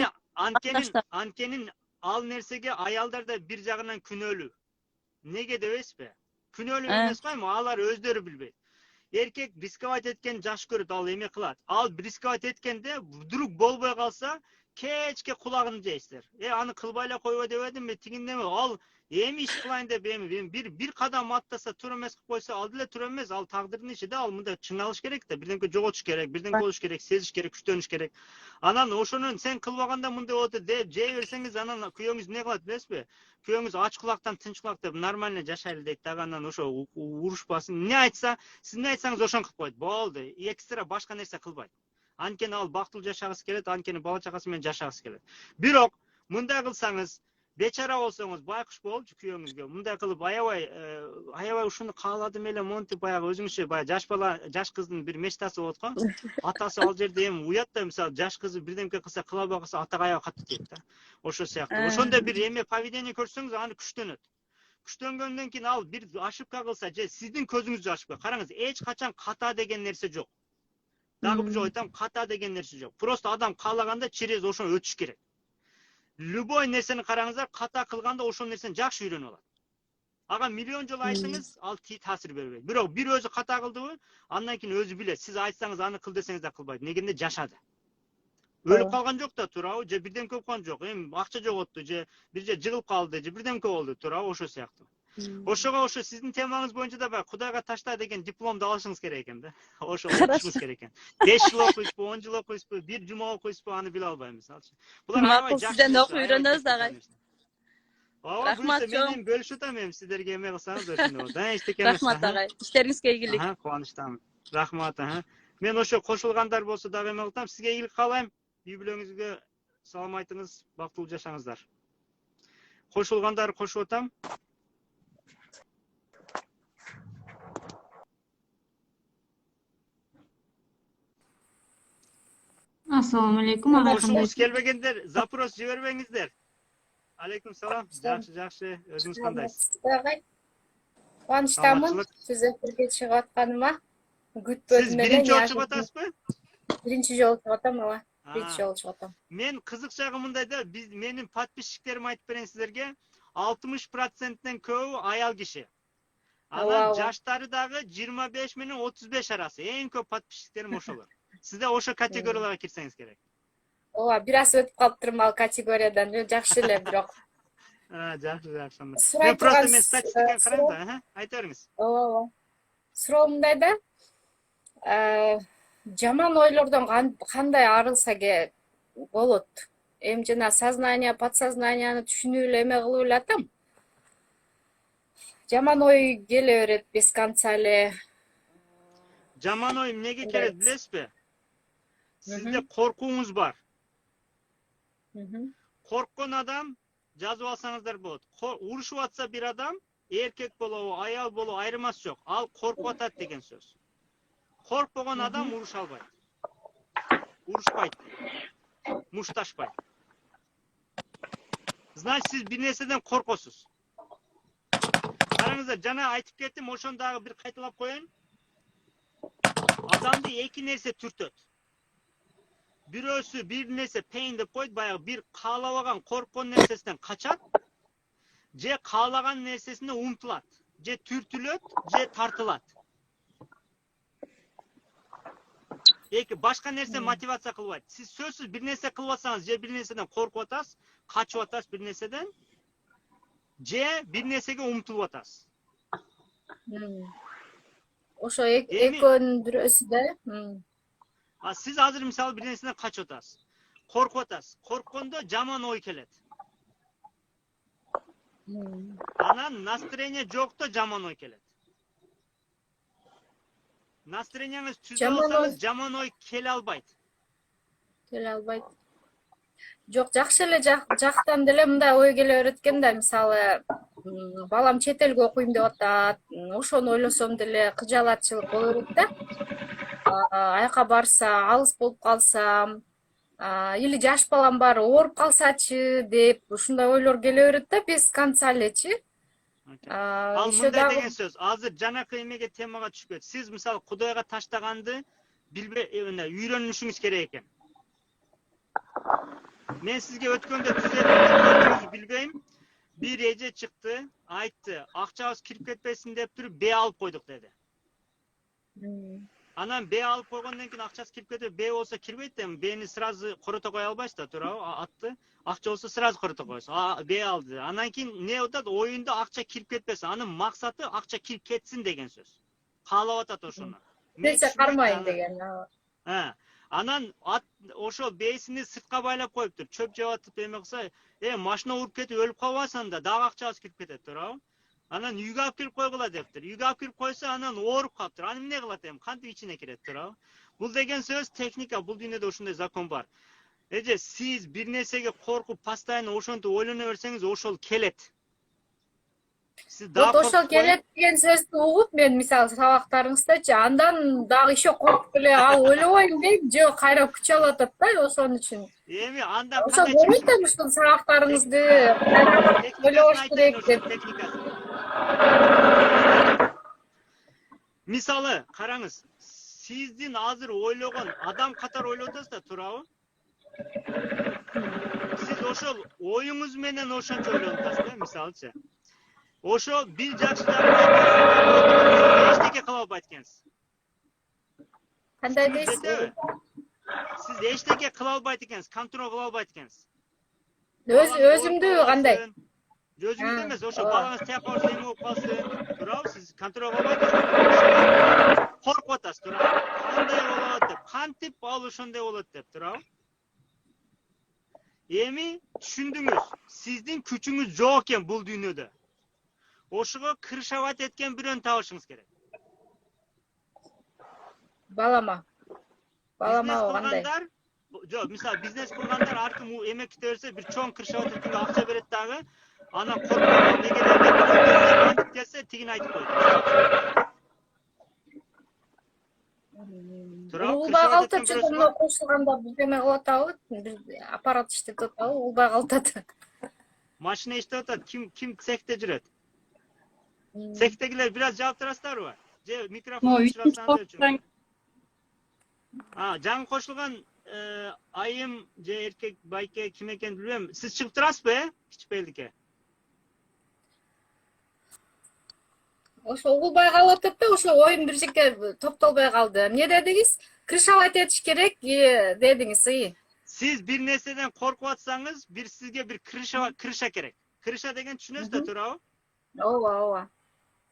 анткенин ал нерсеге аялдар да бир жагынан күнөөлүү. Неге дебейсизби? Күнөөлүү эмес го, эми алар өздөрү билбейт. Эркек бисковать эткен жаш көрөт, ал эме кылат. Ал бисковать эткенде вдруг болбой калса, кечке кулагын жейсиздер. Аны кылбай эле койбой дебедимби, тигиндеби? Ал эми иш кылайын деп бир кадам аттаса, туура эмес кылып койсо, ал деле туура эмес, ал тагдырдын иши да, ал мындай чыңалыш керек да, бирдемке жоготуш керек, бирдемке болуш керек, сезиш керек, күчтөнүш керек. Анан ошонун сен кылбаганда мындай болот деп жей берсеңиз, анан күйөөңүз эмне кылат билесизби? Күйөөңүз ач кулактан тынч кулак деп нормально жашайлы дейт дагы, анан ошо урушпасын. Эмне айтса, сиз эмне айтсаңыз ошону кылып койт. Болду, экстра башка нерсе кылбайт. Анткени ал бактылуу жашагысы келет, анткени бала чагасы менен жашагысы келет. Бирок мындай кылсаңыз, бечара болсоңуз, байкуш болчу күйөөңүзгө мындай кылып аябай ушуну кааладым эле, монтип баягы өзүңүзчө баягы жаш бала, жаш кыздын бир мечтасы болот го. Атасы ал жерде эми уят да, мисалы жаш кызы бирдемке кылса, кыла албай калса, атага аябай катуу тийет да. Ошо сыяктуу. Ошондой бир эме поведение көрсөңүз, аны күчтөнөт. Күчтөнгөндөн кийин ал бир ошибка кылса, же сиздин көзүңүздө ошибка. Караңыз, эч качан ката деген нерсе жок. Дагы бир жолу айтам, ката деген нерсе жок. Просто адам каалаганда через ошону өтүш керек. Любой нерсени караңыздар, ката кылганда ошол нерсени жакшы үйрөнүп алат. Ага миллион жолу айтыңыз, ал таасир бербейт. Бирок бир өзү ката кылдыбы, андан кийин өзү билет. Сиз айтсаңыз, аны кыл десеңиз да кылбайт. Негенде жашады. Өлүп калган жок да, туурабы? Же бирдемке болуп калган жок. Эми акча жоготту, же бир же жыгылып калды, же бирдемке болду, туурабы? Ошо сыяктуу. Ошого ошо сиздин темаңыз боюнча да баягы Кудайга ташта деген дипломду алышыңыз керек экен да. Ошо окушуңуз керек экен. 5 жыл окуйсузбу, 10 жыл окуйсузбу, бир жума окуйсузбу, аны биле албайм мисалчы. Булар макул, сизден окуп үйрөнөбүз агай. Рахмат чоң. Мен бөлүшүп атам, эми сиздерге эме кылсаңыз ошондой болот. Эчтеке эмес. Рахмат агай. Иштериңизге ийгилик. Кубанычтамын. Рахмат, Мен ошо кошулгандар болсо дагы эме кылам. Сизге ийгилик каалайм. Үй бүлөңүзгө салам айтыңыз, бактылуу жашаңыздар. Кошулгандар кошуп атам. Assalomu alaykum. Кошуңуз келбегендер, запрос жибербеңиздер. Алейкум салам. Жакшы. Өзүңүз кандайсыз? Кубанычтамын сиз эфирге чыгып атканыма. Күтпөдүм эле. Сиз биринчи жолу чыгып атасызбы? Биринчи жолу чыгып атам, ооба. Биринчи жолу чыгып атам. Мен кызык жагы мындай да, менин подписчиктерим айтып берейин сиздерге, 60%тен көбү аял киши. Анан жаштары дагы 25 менен 35 арасы. Эң көп подписчиктерим ошолор. Сиз да ошо категорияларга кирсеңиз керек. Ооба, бир аз өтүп калыптырмын ал категориядан. Жакшы эле, бирок. Жакшы. Мен просто мен статистиканы карайм да, айта бериңиз. Ооба. Суроо мындай да. Жаман ойлордон кандай арылса болот? Эми жана сознание, подсознанияны түшүнүп эле эме кылып эле атам. Жаман ой келе берет без конца эле. Жаман ой эмнеге келет билесизби? Сизде коркууңуз бар. Корккон адам жазып алсаңыздар болот. Урушуп атса бир адам, эркек болобу, аял болобу айырмасы жок. Ал коркуп атат деген сөз. Коркпогон адам уруша албайт. Урушпайт. Мушташпайт. Значит, сиз бир нерседен коркосуз. Караңыздар, жана айтып кеттим, ошону дагы бир кайталап коеюн. Адамды эки нерсе түртөт. Бирөөсү бир нерсе pain деп койт, баягы бир каалабаган, корккон нерсесинен качат, же каалаган нерсесине умтулат, же түртүлөт, же тартылат. Эки башка нерсе мотивация кылбайт. Сиз сөзсүз бир нерсе кылып атсаңыз, же бир нерседен коркуп атасыз, качып атасыз бир нерседен, же бир нерсеге умтулуп атасыз. Ошо экөөнүн бирөөсү да. Сиз азыр мисалы бир нерседен качып атасыз. Коркуп атасыз. Корккондо жаман ой келет. Анан настроение жокто жаман ой келет. Настроениеңиз түзө болсаңыз, жаман ой келе албайт. келе албайт. Жок, жакшы эле жактан деле мындай ой келе берет экен да, мисалы балам чет элге окуйм деп атат. Ошону ойлосом деле кыжаалатчылык боло берет да. Аяка барса, алыс болуп калсам, или жаш балам бар, ооруп калсачы деп ушундай ойлор келе берет да, без конца элечи. Ал Еще мындай дагы деген сөз. Азыр жанакы эмеге темага түшүп кетти. Сиз мисалы Кудайга таштаганды үйрөнүшүңүз керек экен. Мен сизге өткөндө түзөтүңүз билбейм. Bir эже чыкты, айтты, акчабыз кирип кетпесин деп туруп Б алып койдук деди. Анан Б алып койгондон кийин акчасы кирип кетип, Б болсо кирбейт да, Б'ни сразу корото кое албайсыз да, туурабы? Атты. Акча болсо сразу корото коесуз. Б алды. Анан кийин эмне атат? Оюнда акча кирип кетпесин. Анын максаты акча кирип кетсин деген сөз. Каалап атат ошону. Нерсе кармайын деген. Анан ошол бейсини сыртка байлап коюптур. Чөп жеп атып эме кылса, машина уруп кетип өлүп калбасын да, дагы акчабыз кирип кетет, туурабы? Анан үйгө алып кирип койгула дептир. Үйгө алып кирип койсо, анан ооруп калыптыр. Аны эмне кылат эми? Кантип ичине кирет, туурабы? Бул деген сөз техника, бул дүйнөдө ушундай закон бар. Эже сиз бир нерсеге коркуп, постоянно ошентип ойлоно берсеңиз, ошол келет. Вот ошол келет деген сөздү угуп мен мисалы сабактарыңыздачы, андан дагы еще коркуп эле ал ойлобойм дейм, же кайра күч алып атат да, ошон үчүн. Эми андан Ошо болбойт да ушул сабактарыңызды ойлобош керек деп. Мисалы, караңыз, сиздин азыр ойлогон адам катары ойлоп атасыз да, туурабы? Сиз ошол оюңуз менен ошончо ойлонуп атасыз да, мисалычы. Ошо бир жакшы эчтеке кыла албайт экенсиз. Кандай дейсиз? Сиз эчтеке кыла албайт экенсиз, контроль кыла албайт экенсиз. Өзүмдү кандай? Өзүңүздү эмес, ошо балаңыз тияп калса эме болуп калсын, туурабы? Сиз контроль кыла албайт экенсиз. Коркуп атасыз, туурабы? Кандай болот деп, кантип ал ошондой болот деп, туурабы? Эми түшүндүңүз, сиздин күчүңүз жок экен бул дүйнөдө. Ошого крышавать эткен бирөөнү табышыңыз керек. Балама кандай? Жок, мисалы бизнес кургандар ар ким эме кете берсе, бир чоң крышавать эткенге акча берет дагы, анан коркуп негелерге келсе, тигин айтып коет. Улбай калтат, мына кошулганда бир эме кылып атабы, бир аппарат иштеп атабы, улбай калтат. Машина иштеп атат, ким цехте жүрөт? Цехтегилер бираз жаап турасыздарбы? Же микрофон өчүрөсүңөр үчүн? Жаңы кошулган айым же эркек байке ким экенин билбейм. Сиз чыгып турасызбы, Кичпелдикке? Ошо угулбай калып атат да, ошо оюм бир жерге топтолбой калды. Эмне дедиңиз? Крышавать этиш керек дедиңиз. Сиз бир нерседен коркуп атсаңыз, сизге бир крыша керек. Крыша деген түшүнөсүз да, туурабы? Ооба.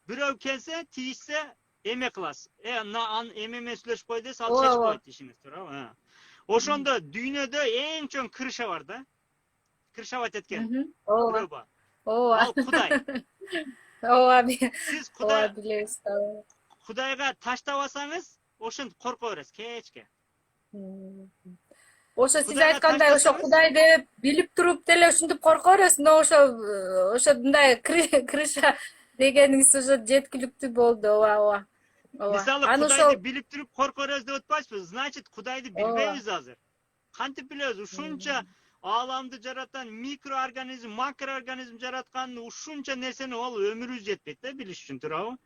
Бирөө келсе, тийишсе, эме кыласыз. Эме сүйлөшүп кой десе, ал чечип коет ишиңиз, туурабы? Ошондо дүйнөдө эң чоң крыша бар да. Крышавать эткен. Бирөө бар. Ал Кудай. Сиз Кудайга таштабасаңыз, ошентип корко бересиз кечке. Ошо сиз айткандай ошо Кудай деп билип туруп деле ушинтип корко бересиз, но ошо мындай крыша дегениңиз ошо жеткиликтүү болду. Ооба. Мисалы Кудайды билип туруп корко беребиз деп атпайсызбы? Значит, Кудайды билбейбиз азыр. Кантип билебиз? Ушунча ааламды жараткан микроорганизм, макроорганизм жараткан ушунча нерсени ал өмүрүбүз жетпейт да билиш үчүн, туурабы?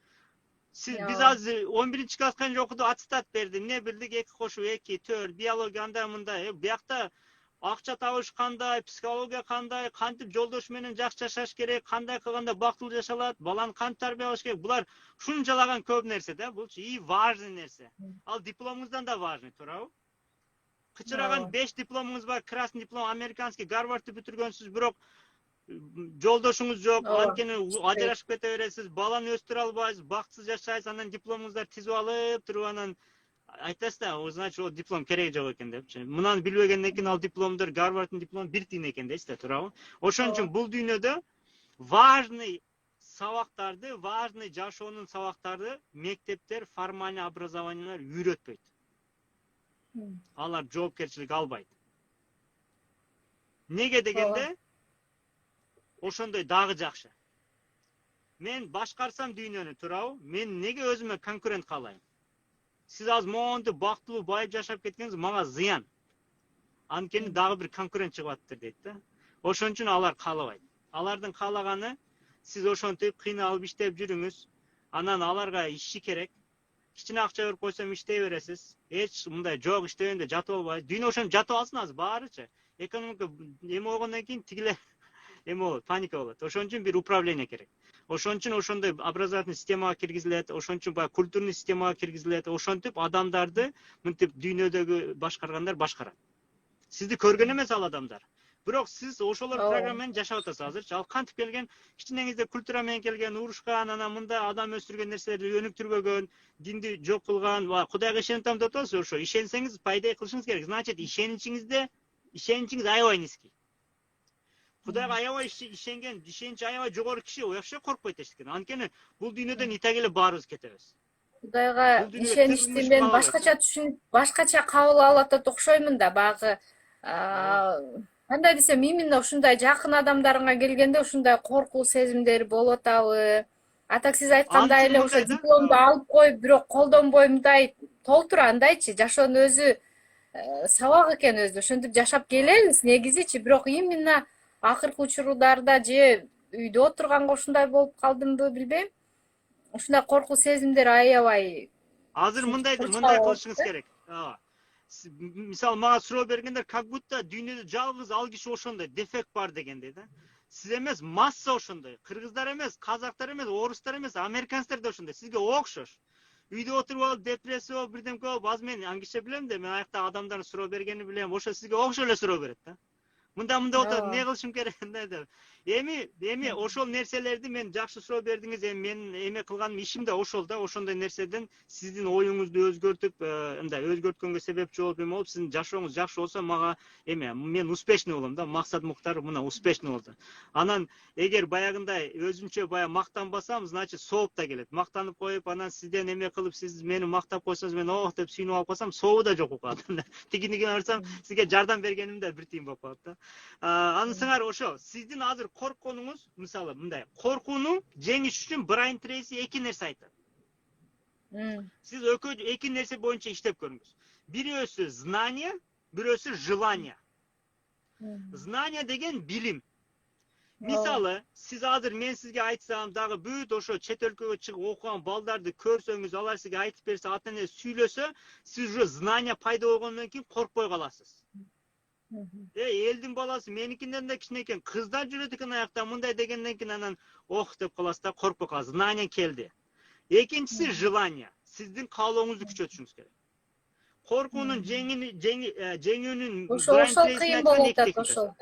Биз азыр 11-класска окуду, аттестат берди. Эмне билдик? 2+2 4, биология андай мындай. Биякта акча табыш кандай, психология кандай, кантип жолдош менен жакшы жашаш керек, кандай кылганда бактылуу жашалат, баланы кантип тарбиялаш керек. Булар ушунчалаган көп нерсе да, булчу и важный нерсе. Ал дипломуңуздан да важный, туурабы? Кычыраган 5 дипломуңуз бар, красный диплом, американский, Гарвардты бүтүргөнсүз, бирок жолдошуңуз жок, анткени ажырашып кете бересиз, баланы өстүрө албайсыз, бактысыз жашайсыз, анан дипломуңуздар тизип алып туруп анан айтасыз да, значит, ол диплом кереги жок экен депчи. Мунаны билбегенден кийин ал дипломдор, Гарварддын диплому бир тиын экен дейсиз да, туурабы? Ошон үчүн бул дүйнөдө важный сабактарды, важный жашоонун сабактарды мектептер, формальный образованиялар үйрөтпөйт. Алар жоопкерчилик албайт. Неге дегенде ошондой дагы жакшы. Мен башкарсам дүйнөнү туурабы, мен неге өзүмө конкурент каалайм? Сиз азыр монтип бактылуу байып жашап кеткениңиз мага зыян. Анткени дагы бир конкурент чыгып атыптыр дейт да. Ошон үчүн алар каалабайт. Алардын каалаганы сиз ошентип кыйналып иштеп жүрүңүз. Анан аларга ишчи керек. Кичине акча берип койсом иштей бересиз. Эч мындай жок иштебейм деп жатып албайт. Дүйнө ошону жатып алсын азыр баарычы. Экономика эме болгондон кийин тигилер эме болот, паника болот. Ошон үчүн бир управление керек. Ошон үчүн ошондой образовательный системага киргизилет, ошон үчүн баягы культурный системага киргизилет. Ошентип адамдарды мынтип дүйнөдөгү башкаргандар башкарат. Сизди көргөн эмес ал адамдар. Бирок сиз ошолор программа менен жашап атасыз азырчы. Ал кантип келген? Кичинеңизде культура менен келген, урушкан, анан мында адам өстүргөн нерселерди өнүктүрбөгөн, динди жок кылган, Кудайга ишенем деп атасыз ошо. Ишенсеңиз пайда кылышыңыз керек. Значит, ишеничиңиз аябай низкий. Кудайга аябай ишенген, ишеничи аябай жогору киши вообще коркпойт эчтекен. Анткени бул дүйнөдөн итак эле баарыбыз кетебиз. Кудайга ишеничти мен башкача түшүнүп, башкача кабыл алып атат окшоймун да. Багы кандай десем, именно ушундай жакын адамдарыңа келгенде ушундай коркуу сезимдери болуп атабы? Атак сиз айткандай эле ошо дипломду алып коюп, бирок колдонбой мындай толтургандайчы, жашоонун өзү сабак экен өзү. Ошентип жашап келебиз негизичи, бирок именно акыркы учурдарда же үйдө отурганга ушундай болуп калдымбы билбейм. Ушундай коркуу сезимдер аябай. Азыр мындай кылышыңыз керек. Мисалы мага суроо бергендер, как будто дүйнөдө жалгыз ал киши ошондой дефект бар дегендей да. Сиз эмес, масса ошондой. Кыргыздар эмес, казактар эмес, орустар эмес, американецтер да ошондой. Сизге окшош. Үйдө отуруп алып, депрессия болуп, бирдемке болуп, азыр мен аңгиче билем да, мен аякта адамдардын суроо бергенин билем. Ошо сизге окшош эле суроо берет да. Мында отуруп, эмне кылышым керек деп. Эми ошол нерселерди мен жакшы суроо бердиңиз. Эми мен эме кылган ишим да ошол да, ошондой нерседен сиздин оюңузду өзгөртүп, мындай өзгөрткөнгө себепчи болуп, эме болуп, сиздин жашооңуз жакшы болсо мага эме мен успешный болом да. Максат Муктар мына успешный болду. Анан эгер баягындай өзүмчө баягы мактанбасам, значит сооп да келет. Мактанып коюп, анан сизден эме кылып, сиз мени мактап койсоңуз, мен ох деп сүйүнүп алып калсам, сообу да жок болуп калат. Тигиниге барсам, сизге жардам бергеним да бир тийин болуп калат да. Анысыңар ошо, сиздин азыр коркконуңуз, мисалы мындай, коркууну жеңиш үчүн Брайан Трейси эки нерсе айтат. Сиз эки нерсе боюнча иштеп көрүңүз. Бирөөсү знание, бирөөсү желание. Знание деген билим. Мисалы, сиз азыр мен сизге айтсам, дагы бүт ошо чет өлкөгө чыгып окуган балдарды көрсөңүз, алар сизге айтып берсе, ата-эне сүйлөсө, сиз уже знание пайда болгондон кийин коркпой каласыз. Элдин баласы меникинден да кичинекей, кыздар жүрөт экен аякта, мындай дегенден кийин анан ох деп каласыз да, коркпой каласыз. Знание келди. Экинчиси желание. Сиздин каалооңузду күчөтүшүңүз керек. Коркуунун жеңүүнүн ошол кыйын болуп атат ошол.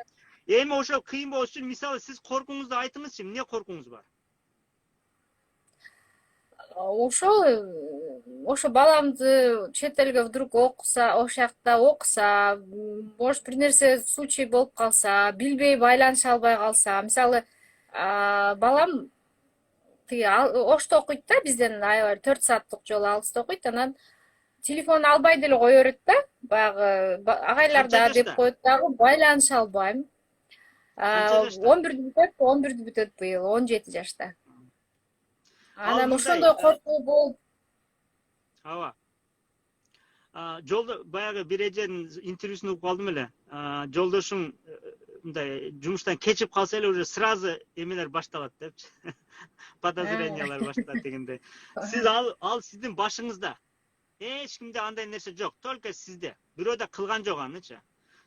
Эми ошол кыйын болуш үчүн мисалы сиз коркууңузду айтыңызчы, эмне коркууңуз бар? Ошо баламды чет элге вдруг окуса, ошол жакта окуса, может бир нерсе случай болуп калса, билбей байланыша албай калса, мисалы балам тиги Ошто окуйт да, бизден аябай 4 сааттык жол алыста окуйт, анан телефон албай деле кое берет да, баягы агайлар да деп коет дагы, байланыша албайм. 11 бүтөт быйыл, 17 жашта. Анан ошондой коркуу болуп. Ооба. Жолдо баягы бир эженин интервьюсун угуп калдым эле. Жолдошуң мындай жумуштан кечип калса эле уже сразу эмелер башталат депчи. Подозрениялар башталат дегенде. Сиз ал сиздин башыңызда. Эч кимде андай нерсе жок, только сизде. Бирөө да кылган жок анычы.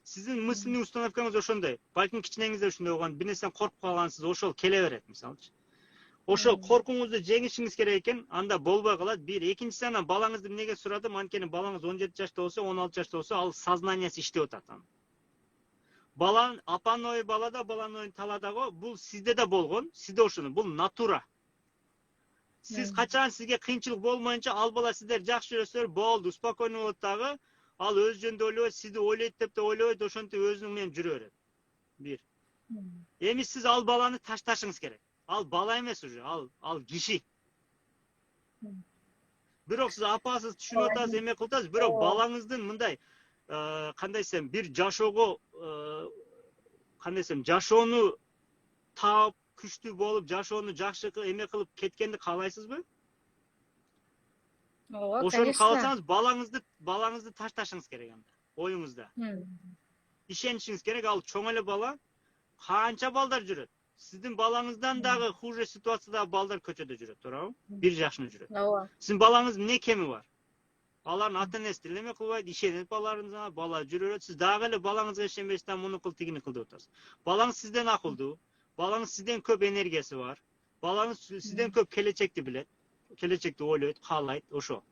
Сиздин мыслный установкаңыз ошондой. Балким кичинеңизде ошондой болгон, бир нерседен коркуп калгансыз, ошол келе берет, мисалычы. Ошол коркууңузду жеңишиңиз керек экен, анда болбой калат. Бир, экинчиси анан балаңызды эмнеге сурадым? Анткени балаңыз 17 жашта болсо, 16 жашта болсо, ал сознаниясы иштеп атат. Баланын апанын ою балада, баланын ою таладагы, бул сизде да болгон, сизде ошону, бул натура. Сиз качан сизге кыйынчылык болмоюнча, ал бала сиздер жакшы жүрөсүздөр, болду, спокойно болот дагы, ал өз жөнүндө ойлойт, сизди ойлойт деп да ойлойт, ошентип өзүнүн менен жүрө берет. Бир. Эми сиз ал баланы ташташыңыз керек. Ал бала эмес уже, ал киши. Бирок сиз апасыз түшүнүп атасыз, эме кылып атасыз, бирок балаңыздын мындай кандай десем, бир жашоого кандай десем, жашоону таап, күчтүү болуп, жашоону жакшы эме кылып кеткенди каалайсызбы? Ооба, Ошону конечно. кааласаңыз балаңызды ташташыңыз керек анда, оюңузда. Ишенишиңиз керек, ал чоң эле бала, канча балдар жүрөт. Сиздин балаңыздан дагы хуже ситуациядагы балдар көчөдө жүрөт, туурабы? 1 жашында жүрөт. Ооба. Сиздин балаңыз эмне кеми бар? Алардын ата-энеси тилеме кылбайт, ишенип балдарыңызга, бала жүрөт. Сиз дагы эле балаңызга ишенбестен муну кыл, тигини кыл деп атасыз. Балаңыз сизден акылдуу, балаңыз сизден көп энергиясы бар. Балаңыз сизден көп келечекти билет, келечекти ойлойт, каалайт, ошо.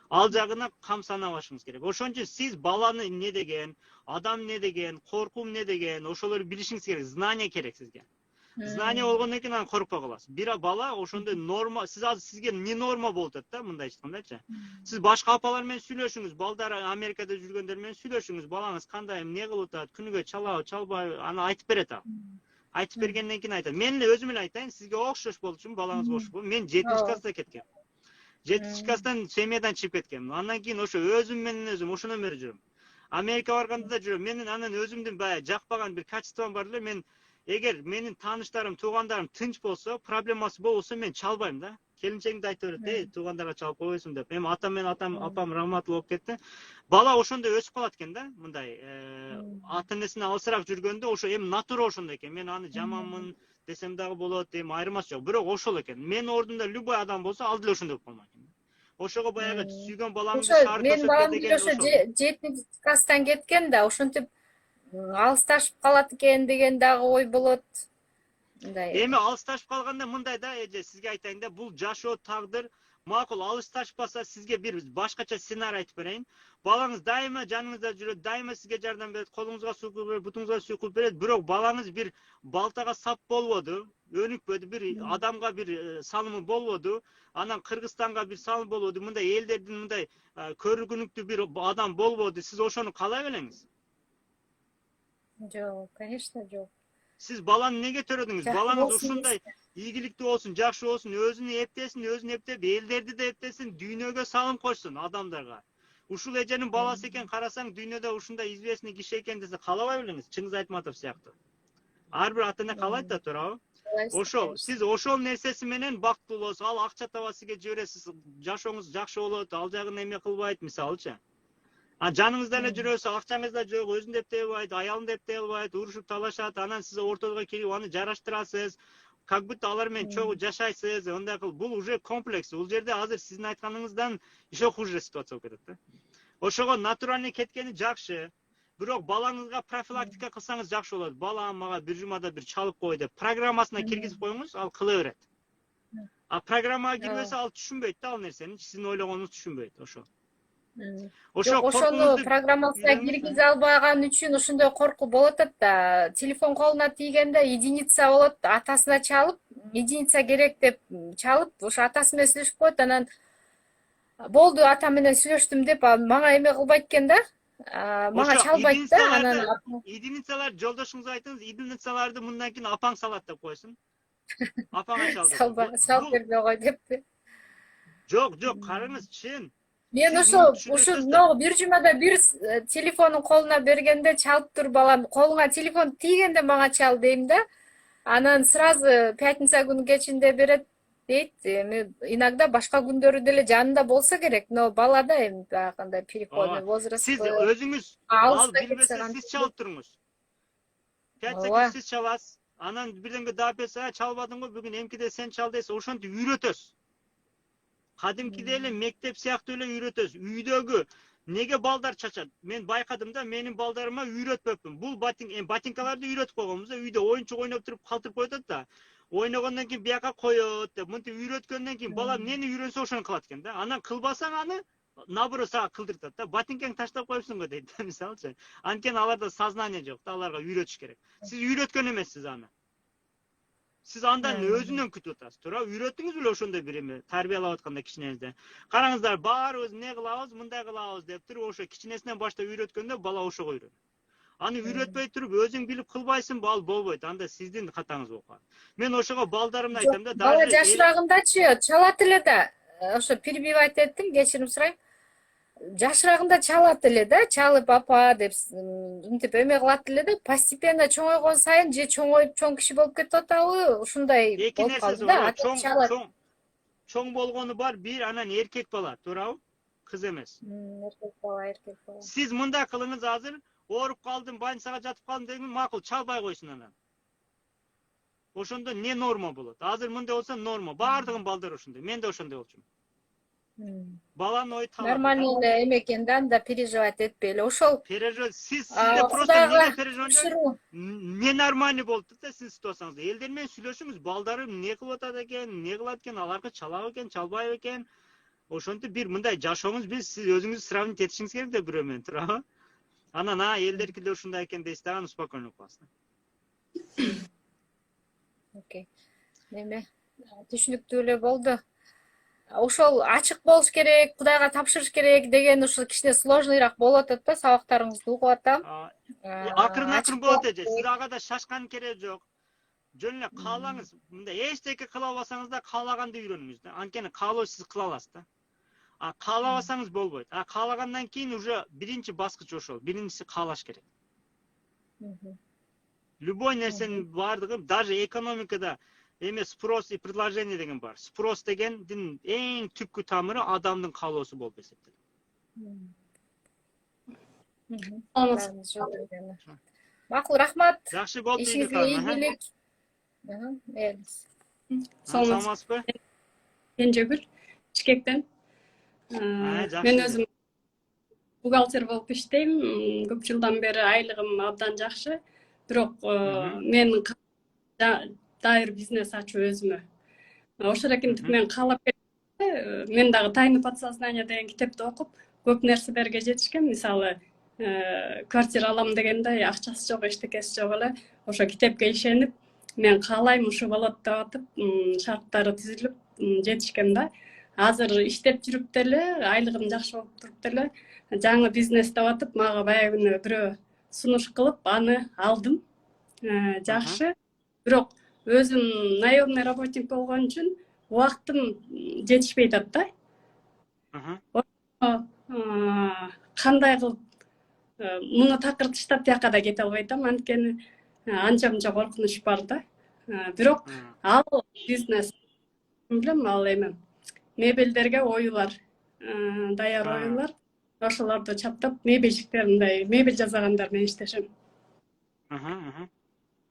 Ал жагына кам санабашыңыз керек. Ошон үчүн сиз баланы эмне деген, адам эмне деген, коркуу эмне деген, ошолорду билишиңиз керек, знание керек сизге. Знание болгондон кийин анан коркпой каласыз. Бир бала ошондой норма, сиз азыр сизге не норма болуп атат да, мындай айткандачы. Сиз башка апалар менен сүйлөшүңүз, балдар Америкада жүргөндөр менен сүйлөшүңүз, балаңыз кандай, эмне кылып атат, күнүгө чалабы, чалбайбы, аны айтып берет ал. Айтып бергенден кийин айтат. Мен эле өзүм эле айтайын, сизге окшош болчу, балаңызга окшош. Мен 7-класста кеткем. 7-класстан семьядан чыгып кеткем. Андан кийин ошо өзүм менен өзүм ошондон бери жүрөм. Америка барганда да жүрөм. Менин анан өзүмдүн баягы жакпаган бир качеством бар эле. Мен эгер менин тааныштарым, туугандарым тынч болсо, проблемасы болбосо мен чалбайм да. Келинчегим да айтып берет, туугандарга чалып койбойсуң деп. Эми атам менен апам раматтуу болуп кетти. Бала ошондой өсүп калат экен да, мындай ата-энесинен алысыраак жүргөндө ошо эми натура ошондой экен. Мен аны жаманмын десем дагы болот, эми айырмасы жок. Бирок ошол экен. Менин ордумда любой адам болсо, ал деле ошондой болуп калмак экен. Ошого баягы сүйгөн балаңызды шаар Мен балам деле ошо 7-класстан кеткен да, ошентип алысташып калат экен деген дагы ой болот. Эми алысташып калганда мындай да, эже сизге айтайын да, бул жашоо тагдыр. Макул алысташпаса сизге бир башкача сценарий айтып берейин. Балаңыз дайыма жаныңызда жүрөт, дайыма сизге жардам берет, колуңузга суу куюп берет, бутуңузга суу куюп берет, бирок балаңыз бир балтага сап болбоду, өнүкпөдү, бир адамга бир салымы болбоду, анан Кыргызстанга бир салым болбоду, мындай элдердин мындай көргүнүктүү бир адам болбоду. Сиз ошону каалай белеңиз. Жок, конечно, жок. Сиз баланы неге төрөдүңүз? Балаңыз ушундай ийгиликтүү болсун, жакшы болсун, өзүнү эптеп, элдерди да эптесин, дүйнөгө салым кочсун адамдарга. Ушул эженин баласы экен, карасаң дүйнөдө ушундай известный киши экен десе каалабай белеңиз, Чыңгыз Айтматов сыяктуу. Ар бир ата-эне каалайт да, туурабы? Ошол, сиз ошол нерсеси менен бактылуу болосуз, ал акча таба, сизге жибересиз, жашооңуз жакшы болот, ал жагын эме кылбайт, мисалычы. Жаныңызда эле жүрөсү, акчаңыз да жок, өзүн да эптей албайт, аялын да эптей албайт, урушуп талашат, анан сиз ортого кирип аны жараштырасыз, как будто алар менен чогуу жашайсыз, андай кылып, бул уже комплекс. Бул жерде азыр сиздин айтканыңыздан еще хуже ситуация болуп кетет да. Ошого натуральный кеткени жакшы, бирок балаңызга профилактика кылсаңыз жакшы болот. Балам мага бир жумада бир чалып кой деп программасына киргизип коюңуз, ал кыла берет. А программага кирбесе ал түшүнбөйт да ал нерсени, сиздин ойлогонуңузду түшүнбөйт, ошо. Ошону программасына киргизе албаган үчүн ошондой коркуу болуп атат да. Телефон колуна тийгенде единица болот, атасына чалып, единица керек деп чалып, ошо атасы менен сүйлөшүп коет, анан болду ата менен сүйлөштүм деп мага эме кылбайт экен да. Мага чалбайт да, анан единицалар жолдошуңузга айтыңыз, единицаларды мындан кийин апаң салат деп койсун. Апаңа чал деп. Салып бербей кой депти. Жок, караңыз, чын. Мен ошо бир жумада бир телефонун колуна бергенде чалып тур балам, колуңа телефон тийгенде мага чал дейм да. Анан сразу пятница күнү кечинде берет дейт. Эми иногда башка күндөрү деле жанында болсо керек, но балада эми кандай переходный возраст. Сиз өзүңүз ал билбесе сиз чалып туруңуз. Пятница күнү сиз чаласыз. Анан бирденге дап берсе, чалбадың го, бүгүн эмкиде сен чал десе, ошентип үйрөтөсүз. Кадимкиде эле мектеп сыяктуу эле үйрөтөсүз. Үйдөгү неге балдар чачат? Мен байкадым да, менин балдарыма үйрөтпөпмүн. Бул ботинкаларды үйрөтүп койгонбуз да, үйдө оюнчук ойноп туруп калтырып коюп атат да. Ойногондон кийин бияка коет деп, мынтип үйрөткөндөн кийин бала эмнени үйрөнсө ошону кылат экен да. Анан кылбасаң аны наоборот сага кылдыртат да. Ботинкаңды таштап коюпсуң го дейт, мисалчы. Анткени аларда сознание жок да, аларга үйрөтүш керек. Сиз үйрөткөн эмессиз аны. Сиз андан өзүнөн күтүп атасыз, туура? Үйрөттүңүз беле ошондой бир эме тарбиялап атканда кичинеңизде. Караңыздар, баарыбыз эмне кылабыз, мындай кылабыз деп туруп, ошо кичинесинен баштап үйрөткөндө бала ошого үйрөнөт. Аны үйрөтпөй туруп өзүң билип кылбайсыңбы, ал болбойт. Анда сиздин катаңыз болуп калат. Мен ошого балдарымды айтам да, бала жашырагындачы чалат эле да. Ошо перебивать эттим, кечирим сурайм. жашырагында чалат эле да, чалып апа деп мынтип эме кылат эле да, постепенно чоңойгон сайын же чоңоюп чоң киши болуп кетип атабы, ушундай Эки болуп нерсеси калды бар. да. Ата чалат. Чоң болгону бар, бир анан эркек бала, туурабы? Кыз эмес. Эркек бала, эркек бала. Сиз мындай кылыңыз азыр, ооруп калдым, больницага жатып калдым деген макул, чалбай койсун анан. Ошондо не норма болот? Азыр мындай болсо норма. Баардыгын балдар ошондой. Мен да ошондой болчумун. Баланын ою талап. Нормально эле эме экен да, анда переживать этпейли. Ошол Сизде просто Кудайга неге переживать? тапшыруу. Ненормальный болуп да сиз ситуацияңызда. Элдер менен сүйлөшүңүз, балдарым не кылып атат экен, не кылат экен, аларга чалабы экен, чалбайбы экен. Ошентип бир мындай жашооңуз биз сиз өзүңүздү сравнить этишиңиз керек да бирөө менен, туурабы? Анан элдерки да ушундай экен дейсиз да, анан спокойно каласыз. Окей. Эме түшүнүктүү эле болду. Ошол ачык болуш керек, Кудайга тапшырыш керек деген ушул кичине сложныйраак болуп атат да, сабактарыңызды угуп атам. Акырын болот эже. Сиз ага да шашкан кереги жок. Жөн эле каалаңыз. Мындай эчтеке кыла албасаңыз да каалаганды үйрөнүңүз да. Анткени каалоо сиз кыла аласыз да. Каалабасаңыз болбойт. Каалагандан кийин уже биринчи баскыч ошол. Биринчиси каалаш керек. Любой нерсенин бардыгы, даже экономикада эме спрос и предложение деген бар. Спрос дегендин эң түпкү тамыры адамдын каалоосу болуп эсептелет. Макул, рахмат. Жакшы болду. Ишиңизге ийгилик. Саламатсызбы? Кенжегүл, Бишкектен. Мен өзүм бухгалтер болуп иштейм. Көп жылдан бери айлыгым абдан жакшы. Бирок мен дайыр бизнес ачуу өзүмө. Ошол эркинтип мен каалап кетtim. Мен дагы «Тайны подсознание» деген китепти окуп, көп нерселерге жетишкем. Мисалы, квартира алам дегенде акчасы жок, эчтекеси жок эле. Ошо китепке ишенип, мен каалайм ушу болот деп атып, шарттары түзүлүп жетишкем да. Азыр иштеп жүрүп деле, айлыгым жакшы болуп туруп деле, жаңы бизнес деп атып, мага баягы күнү бирөө сунуш кылып, аны алдым. Жакшы. Бирок өзүм наемный работник болгон үчүн убактым жетишпей атат да. Кандай кылып муну такыр таштап тияка да кете албай атам, анткени анча мынча коркунуч бар да. Бирок ал бизнес билем, ал эме мебелдерге оюлар, даяр оюлар, ошолорду чаптап, мебелчиктеринде мебель жасагандар менен иштешем.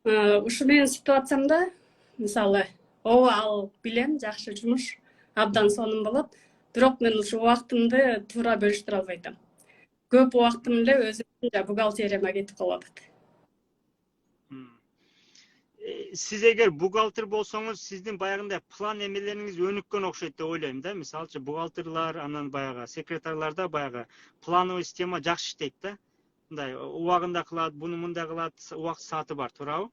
Ушу менин ситуациямда, мисалы, ал билем, жакшы жумуш, абдан сонун болот. Бирок мен ушу убактымды туура бөлүштүрө албай атам. Көп убактым эле өзүмдүн бухгалтерияма кетип калып атат. Сиз эгер бухгалтер болсоңуз, сиздин баягындай план эмелериңиз өнүккөн окшойт деп ойлойм да. Мисалчы бухгалтерлар, анан баягы секретарларда баягы плановый система жакшы иштейт да. Мындай убагында кылат, буну мындай кылат, убакыт сааты бар, туурабы?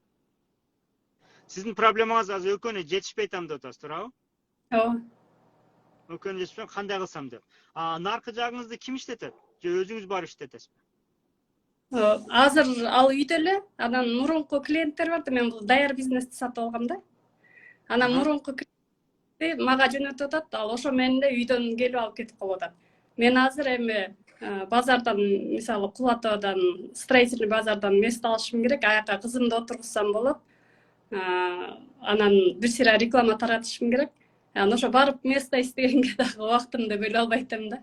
Сиздин проблемаңыз азыр экөөнө жетишпей атам деп атасыз, туурабы? Ооба. Экөөнө жетишпей, кандай кылсам деп. Наркы жагыңызды ким иштетет? Же өзүңүз барып иштетесизби? Азыр ал үйдө эле, анан мурунку клиенттер бар да, мен бул даяр бизнести сатып алгам да. Анан мурунку клиентти мага жөнөтүп атат, ал ошо менен эле үйдөн келип алып кетип калып атат. Мен азыр эми базардан, мисалы, Кулатовадан, строительный базардан место алышым керек, аяка кызымды отургузсам болот. Анан бир сыйра реклама таратышым керек. Анан ошо барып место издегенге дагы убактымды бөлө албай атам да.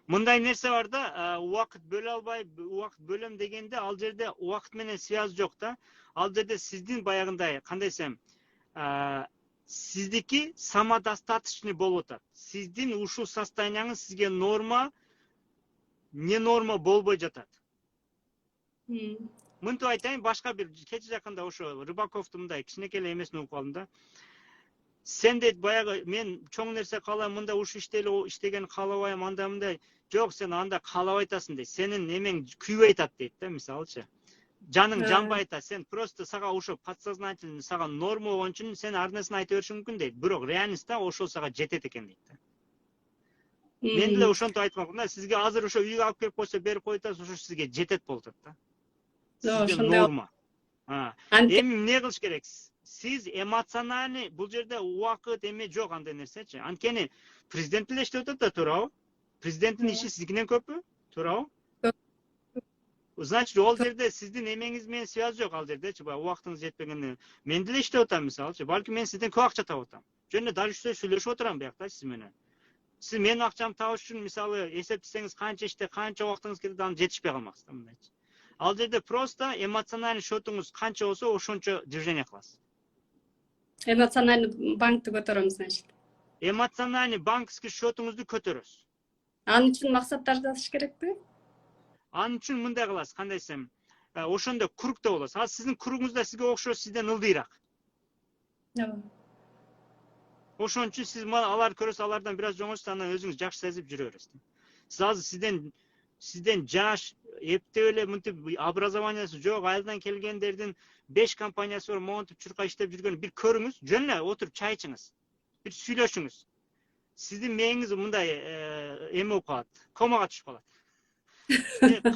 Мындай нерсе бар да, убакыт бөлө албай, убакыт бөлөм дегенде ал жерде убакыт менен связь жок да. Ал жерде сиздин баягындай, кандай десем, сиздики самодостаточный болуп атат. Сиздин ушул состоянияңыз сизге норма, не норма болбой жатат. Мынтип айтайын, башка бир кече жакында ошо Рыбаковдун мындай кичинекей эле эмесин окуп калдым да. Сен дейт баягы мен чоң нерсе каалайм, мындай ушу иштеген каалабайм, анда мындай. Жок, сен анда каалабай атасың дейт. Сенин немең күйбөй атат дейт да, мисалычы. Жаның жанбай атат. Сен просто сага ошо подсознательный сага норма болгон үчүн сен ар нерсени айта беришиң мүмкүн дейт. Бирок реальностьта ошол сага жетет экен дейт да. Мен деле ошентип айтмакмын да, сизге азыр ошо үйгө алып келип койсо берип коюп атасыз, ошо сизге жетет болуп атат да. Сизге норма. Эми эмне кылыш керек? Сиз эмоциональный, бул жерде убакыт эме жок андай нерсечи. Анткени президент эле иштеп атат да, туурабы? Президенттин иши сиздикинен көппү? Туурабы? Значит, ол жерде сиздин эмеңиз менен связь жок ал жердечи, баягы убактыңыз жетпегенден. Мен деле иштеп атам мисалычы. Балки мен сизден көп акча таап атам. Жөн эле даже сүйлөшүп отурам биякта сиз менен. Сиз менин акчамды табыш үчүн мисалы эсептесеңиз канча иште канча убактыңыз кетет, аны жетишпей калмаксыз да мындайчы. Ал жерде просто эмоциональный счетуңуз канча болсо ошончо движение кыласыз. Эмоциональный банкты көтөрөм, значит. Эмоциональный банковский счетуңузду көтөрөсүз. Анын үчүн максаттар жазыш керекпи? Анын үчүн мындай кыласыз, кандай десем, ошондо кругда болосуз. Ал сиздин кругуңузда сизге окшош сизден ылдыйраак. Ошон үчүн сиз аларды көрөсүз, алардан бир аз жоңосуз, анан өзүңүз жакшы сезип жүрө бересиз. Сиз азыр сизден жаш, эптеп эле мынтип образованиясы жок, айылдан келгендердин 5 компаниясы бар, монтип чуркай иштеп жүргөн бир көрүңүз, жөн эле отуруп чай ичиңиз. Бир сүйлөшүңүз. Сиздин мээңиз мындай эме болуп калат, комага түшүп калат.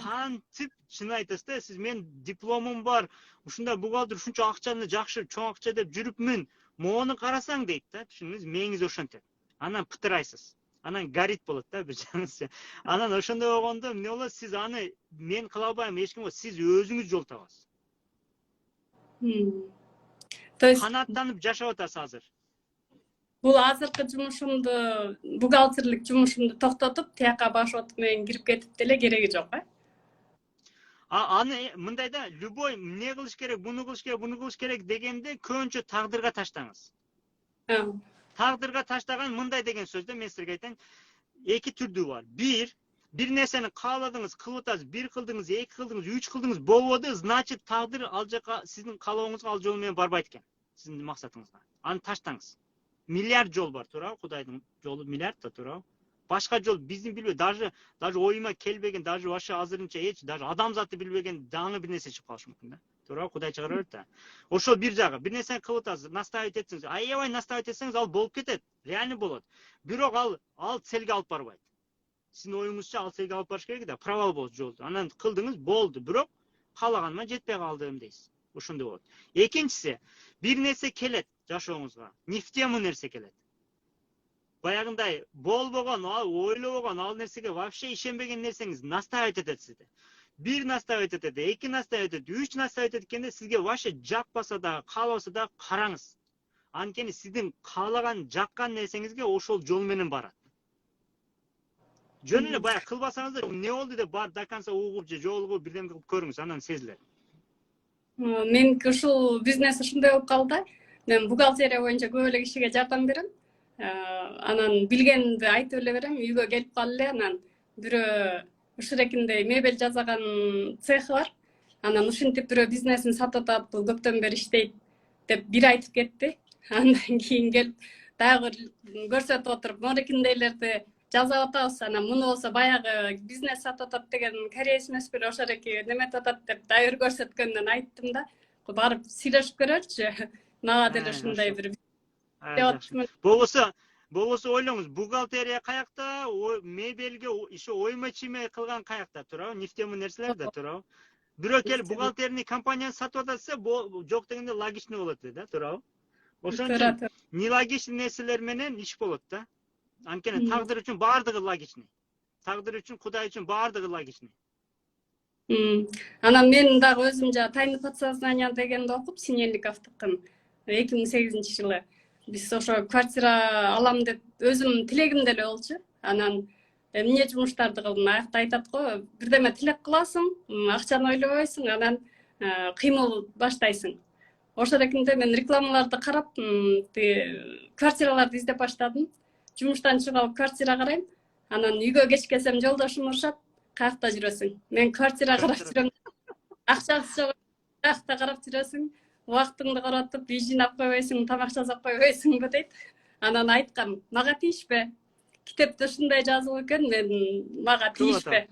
Кантип чын айтасыз да, сиз мен дипломум бар, ушундай бухгалтер ушунча акчаны жакшы, чоң акча деп жүрүпмүн. Мону карасаң дейт да, түшүнүңүз, мээңиз ошентет. Анан пытырайсыз. Анан гарит болот да бир жагыңыз. Анан ошондой болгондо эмне болот? Сиз аны мен кыла албайм, эчким болот. Сиз өзүңүз жол табасыз. То есть Канааттанып жашап атасыз азыр. бул азыркы жумушумду, бухгалтерлик жумушумду токтотуп, тияка баш отуп менен кирип кетип деле кереги жок, Аны мындай да, любой эмне кылыш керек, буну кылыш керек, буну кылыш керек дегенде көбүнчө тагдырга таштаңыз. Тагдырга таштаган мындай деген сөз да, мен силерге айтайын, эки түрдүү бар. Бир нерсени кааладыңыз, кылып атасыз, бир кылдыңыз, эки кылдыңыз, үч кылдыңыз, болбоду, значит тагдыр ал жака сиздин каалооңузга ал жол менен барбайт экен. Сиздин максатыңызга. Аны таштаңыз. Миллиард жол бар, туурабы? Кудайдын жолу миллиард да, туурабы? Башка жол биздин билбей, даже оюма келбеген, даже вообще азырынча даже адамзатты билбеген даңы бир нерсе чыгып калышы мүмкүн да. Туурабы? Кудай чыгара берет да. Ошол бир жагы. Бир нерсени кылып атасыз, наставить этсеңиз, аябай наставить этсеңиз ал болуп кетет. Реально болот. Бирок ал целге алып барбайт. Сиздин оюңузча ал целге алып барыш керек да, провал болот жолду. Анан кылдыңыз, болду, бирок каалаганыма жетпей калдым дейсиз. Ошондой болот. Экинчиси, бир нерсе келет жашооңузга. Не в тему нерсе келет. Баягындай болбогон, ойлобогон ал нерсеге вообще ишенбеген нерсеңиз наставить этет сизди. Бир наставить этет, эки наставить этет, үч наставить эткенде сизге вообще жакпаса да, каалабаса да караңыз. Анткени сиздин каалаган, жаккан нерсеңизге ошол жол менен барат. Жөн эле баягы кылбасаңыз да эмне болду деп бар до конца угуп же жолугуп бирдеме кылып көрүңүз, анан сезилет. Меники ушул бизнес ушундай болуп калды. Мен бухгалтерия боюнча көп эле кишиге жардам берем. Анан билгенимди айтып эле берем, үйгө келип калып эле, анан бирөө ушурекиндей мебель жасаган цехи бар. Анан ушинтип бирөө бизнесин сатып атат, бул көптөн бери иштейт деп бир айтып кетти. Андан кийин келип дагы көрсөтүп отуруп, монекиндейлерди жазап атабыз. Анан муну болсо баягы бизнес сатып атат деген кореец эмес бир ошореки неметип атат деп дайыр көрсөткөндөн айттым да. Барып сүйлөшүп көрөлүчү. Мага деле ушундай бир болбосо ойлоңуз, бухгалтерия каякта, мебелге иши ойма чийме кылган каякта, туурабы? Нефтемий нерселер да, туурабы? Бирөө келип бухгалтерный компанияны сатып атса, жок дегенде логичный болот да, туурабы? Ошон үчүн нелогичный нерселер менен иш болот да. Анткени тагдыр үчүн баардыгы логичный. Тагдыр үчүн, Кудай үчүн баардыгы логичный. Анан мен дагы өзүм тайны подсознание дегенди окуп, Синельниковдукун 2008-жылы биз ошо квартира алам деп өзүм тилегим деле болчу. Анан эмне жумуштарды кылдым, аякта айтат го, бирдеме тилек кыласың, акчаны ойлобойсуң, анан кыймыл баштайсың. Ошол экинде мен рекламаларды карап, квартираларды издеп баштадым. Жумуштан чыгып алып квартира карайм. Анан үйгө кеч келсем жолдошум урушат, каякта жүрөсүң? Мен квартира карап жүрөм. Акчасы жок, каякта карап жүрөсүң? Убактыңды коротуп, үй жыйнап койбойсуң, тамак жасап койбойсуңбу дейт. Анан айткам, мага тийишпе. Китепте ушундай жазылып экен, мага тийишпе.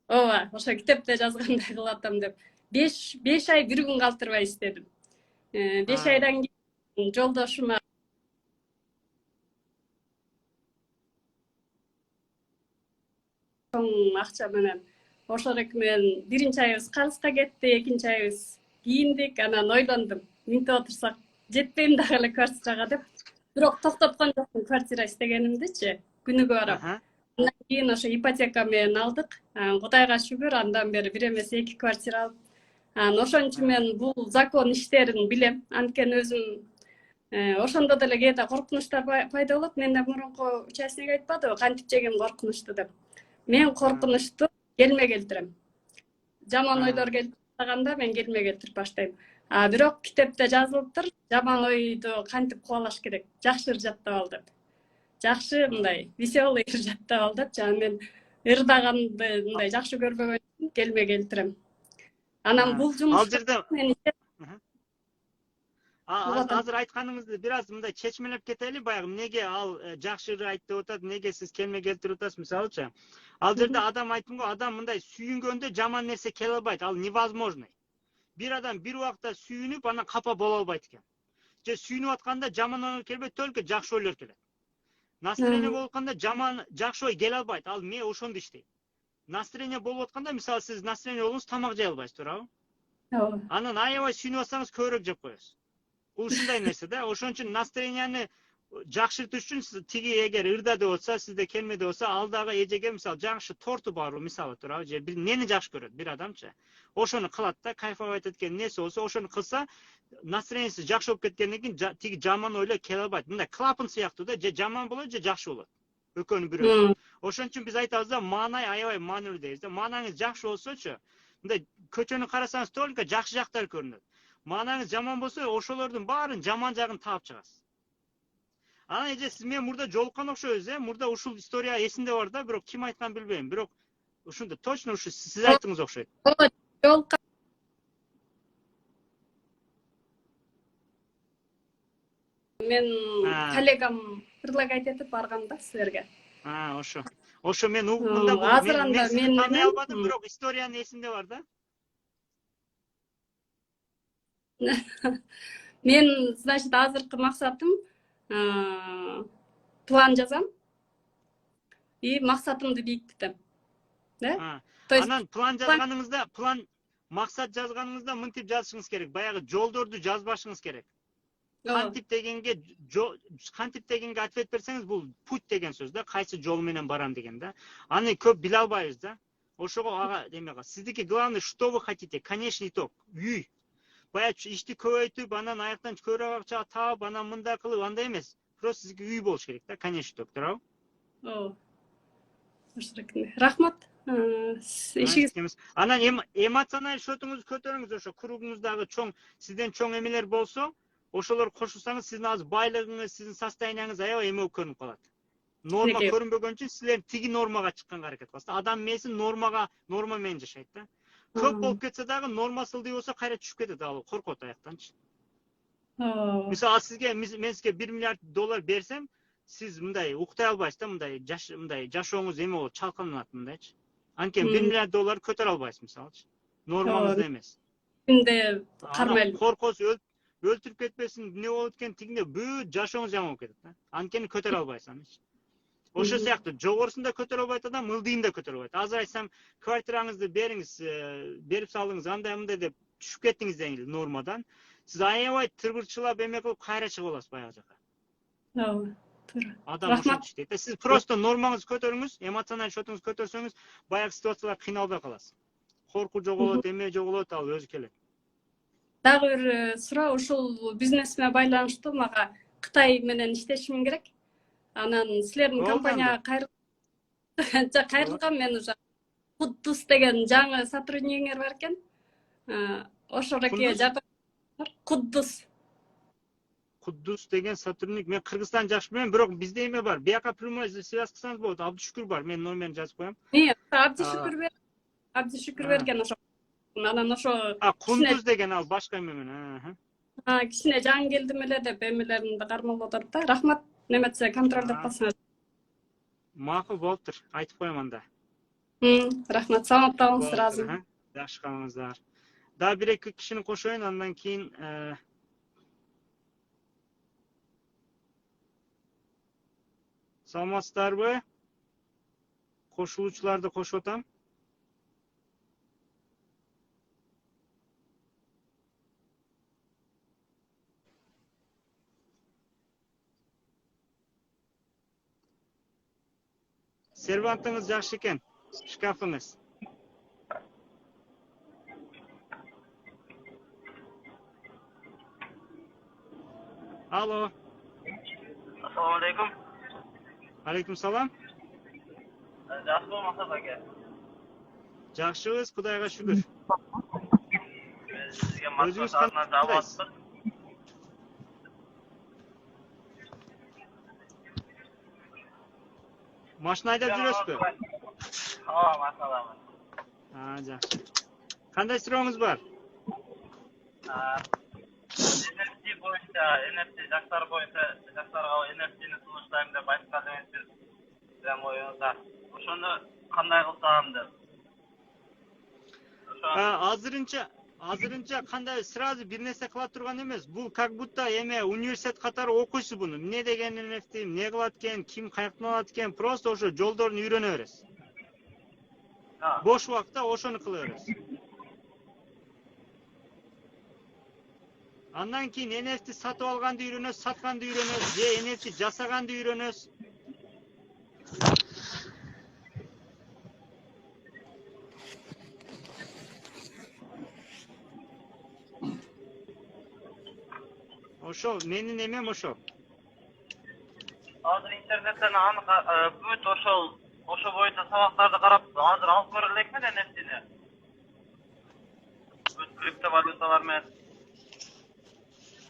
Ооба, ошо китепте жазгандай кылып атам деп. 5 ай бир күн калтырбай иштедим. 5 айдан кийин жолдошума акча менен ошол менен биринчи айыбыз Карыска кетти, экинчи айыбыз кийиндик. Анан ойлондум, минтип отурсак жетпейм дагы эле квартирага деп. Бирок токтоткон жокмун квартира издегенимдичи, күнүгө барам. Андан кийин ошо ипотека менен алдык. Кудайга шүгүр, андан бери бир эмес 2 квартира алып. Ошон үчүн мен бул закон иштерин билем. Анткени өзүм ошондо деле кээде коркунучтар пайда болот. Менден мурунку участник айтпадыбы, кантип жегем коркунучту деп. Мен коркунучту келме келтирем. Жаман ойлор келип баштаганда мен келме келтирип баштайм. Бирок китепте жазылыптыр, жаман ойду кантип кубалаш керек, жакшы ыр жаттап ал деп. Жакшы мындай веселый ыр жаттап ал деп, жана мен ырдаганды мындай жакшы көрбөгөн үчүн келме келтирем. Анан бул Ал жумушта жерде мен азыр айтканыңызды бир аз мындай чечмелеп кетели. Баягы эмнеге ал жакшы ыр айтты деп атат, эмнеге сиз келме келтирип атасыз мисалычы. Ал жерде адам айттым го, адам мындай сүйүнгөндө жаман нерсе келе албайт, ал невозможно. Бир адам бир убакта сүйүнүп, анан капа боло албайт экен. Же сүйүнүп атканда жаман ойлор келбейт, только жакшы ойлор келет. Настроение болуп атканда жакшы ой келе албайт. Ал ме ошондо иштейт. Настроение болуп атканда, мисалы сиз настроение болуңуз, тамак жей албайсыз, туурабы? Анан аябай сүйүнүп атсаңыз көбүрөөк жеп коесуз. Бул ушундай нерсе да. Ошон үчүн настроенияны жакшыртыш үчүн тиги эгер ырда деп атса, сизде келме деп атса, ал дагы эжеге мисалы жакшы торту бар, мисалы туурабы, же бир нени жакшы көрөт бир адамчы. Ошону кылат да, кайфовать эткен нерсе болсо, ошону кылса, настроениясы жакшы болуп кеткенден кийин тиги жаман ойлор келе албайт. Мындай клапан сыяктуу да, же жаман болот, же жакшы болот. Экөөнүн бирөө. Ошон үчүн биз айтабыз да, маанай аябай маанилүү дейбиз да. Маанаңыз жакшы болсочу, мындай көчөнү карасаңыз только жакшы жактары көрүнөт. Маанаңыз жаман болсо, ошолордун баарын жаман жагын таап чыгасыз. Анан эже сиз менен мурда жолуккан окшойбуз, мурда ушул история эсимде бар да, бирок ким айтканын билбейм. Бирок ушунда точно ушу сиз айттыңыз окшойт. жолуккан мен коллегам предлагать этип баргам да силерге. Ошо мен мында бул азыр анда мен таный албадым, бирок историянын эсимде бар да. Мен, значит, азыркы максатым план жазам и максатымды бийиктетем. Да? Анан план жазганыңызда, максат жазганыңызда мынтип жазышыңыз керек. Баягы жолдорду жазбашыңыз керек. Кантип дегенге ответ берсеңиз, бул путь деген сөз да, кайсы жол менен барам деген да. Аны көп биле албайбыз да. Ошого ага демега. Сиздики главный, что вы хотите, конечный итог. Үй. Баягы ишти көбөйтүп, анан аяктан көбүрөөк акча таап, анан мындай кылып, андай эмес. Просто сиздики үй болуш керек да, конечный итог, туурабы? Рахмат. Анан эмоционалдык счетуңузду көтөрүңүз, ошо кругуңуздагы чоң, сизден чоң эмелер болсо, ошолор кошулсаңыз, сиздин азыр байлыгыңыз, сиздин состоянияңыз аябай эме болуп көрүнүп калат. Норма көрүнбөгөн үчүн силер тиги нормага чыкканга аракет кыласыз. Адам мээси норма менен жашайт да. Көп болуп кетсе дагы нормасылдуу болсо кайра түшүп кетет, ал коркот аяктанчы. Мисалы сизге мен сизге $1 миллиард берсем, сиз мындай уктай албайсыз да, мындай жашооңуз эме болот, чалкаланат мындайчы. Анткени $1 миллиард көтөрө албайсыз мисалычы. Нормаңызда эмес. Эмне кармайлып коркосуз, өлтүрүп кетпесин, эмне болот экен, тигине бүт жашооңуз жаман болуп кетет да. Анткени көтөрө албайсыз аны. Ошо сыяктуу жогорусун да көтөрө албайт адам, ылдыйын да көтөрө албайт. Азыр айтсам, квартираңызды бериңиз, берип салыңыз, андай деп түшүп кеттиңиз дейли нормадан. Сиз аябай тырбырчылап эме кылып кайра чыгып аласыз баягы жака. Туура. Адам ошентип иштейт. Сиз просто нормаңызды көтөрүңүз, эмоционалдык счетуңузду көтөрсөңүз, баягы ситуациялар кыйналбай каласыз. Коркуу жоголот, эме жоголот, ал өзү келет. Дагы бир суроо, ушул бизнес менен байланыштуу мага Кытай менен иштешим керек. Анан силердин компанияга кайрылгам, мен уже Куддус деген жаңы сотруднигиңер бар экен. Ошоге жардам. Куддус деген сотрудник, мен Кыргызстан жакшы билем, бирок бизде эме бар. Бияка прямой связь кылсаңыз болот. Абдышүкүр бар, мен номерин жазып коем. Абдышүкүр берген ошо. Анан ошо Кундуз деген ал башка эме менен. Кичине жаңы келдим эле деп эмелеринди кармалып отуруп да. Рахмат, неметсе контролдоп калсаңыз. Макул болуптур, айтып коем анда. Рахмат, саламатта болуңуздар азыр. Жакшы калыңыздар. Дагы бир-эки кишини кошоюн, андан кийин саламатсыздарбы? Кошулуучуларды кошуп атам. Servantыңыз жакшы экен. Шкафыңыз. Алло. Assalomu alaykum. Алейкум салам. Yaxshi bo'lmasa aka. Жакшыбыз, Кудайга шүгүр. Sizga O'zingiz mahsulotlarni qandaysiz? da'vatdir. Машина айдап жүрөсүзбү? Ha, masalami. Жакшы. Кандай сурооңуз бар? NFT bo'yicha, NFT jaktlar bo'yicha, jaktlarga NFT'ni sunushtayım deb aytganingizdir. Sizam o'yingizda. O'shani qanday qilsam deb. Азырынча кандай сразу бир нерсе кыла турган эмес. Бул как будто эме университет катары окуйсуз буну. Эмне деген NFT, эмне кылат экен, ким каяктан алат экен, просто ошо жолдорун үйрөнө бересиз. Бош убакытта ошону кыла бересиз. Андан кийин NFT сатып алганды үйрөнөсүз, сатканды үйрөнөсүз, же NFT жасаганды үйрөнөсүз. Ошо менин эмем ошо. Hozir internetdan aniq бүт ошо боюнча сабактарды карап, азыр алып көрө элекмин NFT'ни. Бүт криптовалюталар менен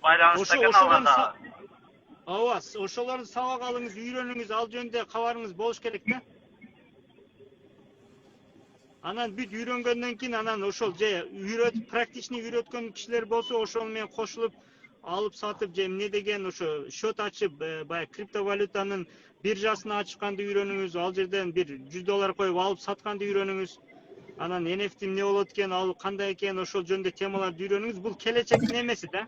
байланышта экен алганда. Ооба, ошолорду сабак алыңыз, үйрөнүңүз, ал жөнүндө кабарыңыз болуш керек да. Анан бүт үйрөнгөндөн кийин анан ошол же практичный үйрөткөн кишилер болсо, ошол менен кошулуп алып сатып же эмне деген ошо счет ачып, баягы криптовалютанын биржасын ачканды үйрөнүңүз, ал жерден бир $100 коюп алып сатканды үйрөнүңүз. Анан NFT эмне болот экен, ал кандай экен, ошол жөнүндө темаларды үйрөнүңүз. Бул келечектин эмеси да.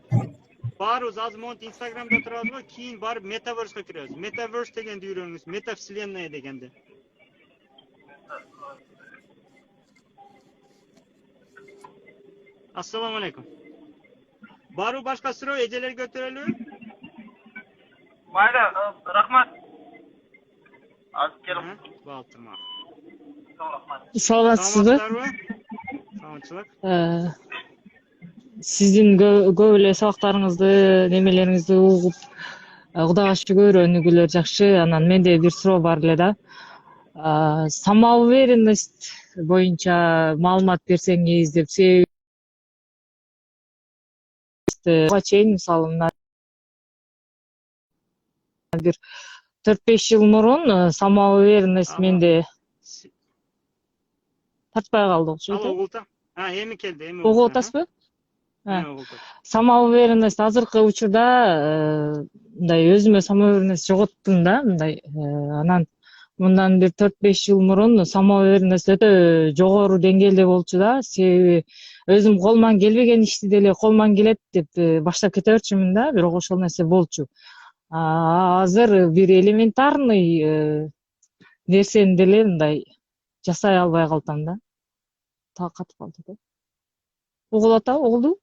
Баарыбыз азыр монтип Инстаграмда турабыз го, кийин барып метаверске киребиз. Метаверс дегенди үйрөнүңүз, метавселенная дегенди. Ассаламу алейкум. Бару башка суроо, эжелер көтөрөлүбү? Майра, рахмат. Азыр келип. Балтырма. Рахмат. Саламатсызбы? Саламатчылык. Сиздин көп эле сабактарыңызды, немелериңизди угуп, Кудайга шүгүр өнүгүүлөр жакшы. Анан менде бир суроо бар эле да. Самоуверенность боюнча маалымат берсеңиз деп чейин, мисалы, мына бир 4-5 жыл мурун самоуверенность менде тартпай калды окшойт. Ал угулта? Эми келди, эми Угуп атасызбы? Самоуверенность азыркы учурда мындай өзүмө самоуверенность жоготтум да, мындай. Анан мындан бир 4-5 жыл мурун самоуверенность өтө жогору деңгээлде болчу да. Себеби өзүм колуман келбеген ишти деле колуман келет деп баштап кете берчүмүн да, бирок ошол нерсе болчу. Азыр бир элементарный нерсени деле мындай жасай албай калдым да. Так катып калды да. Угулуп атабы, угулду?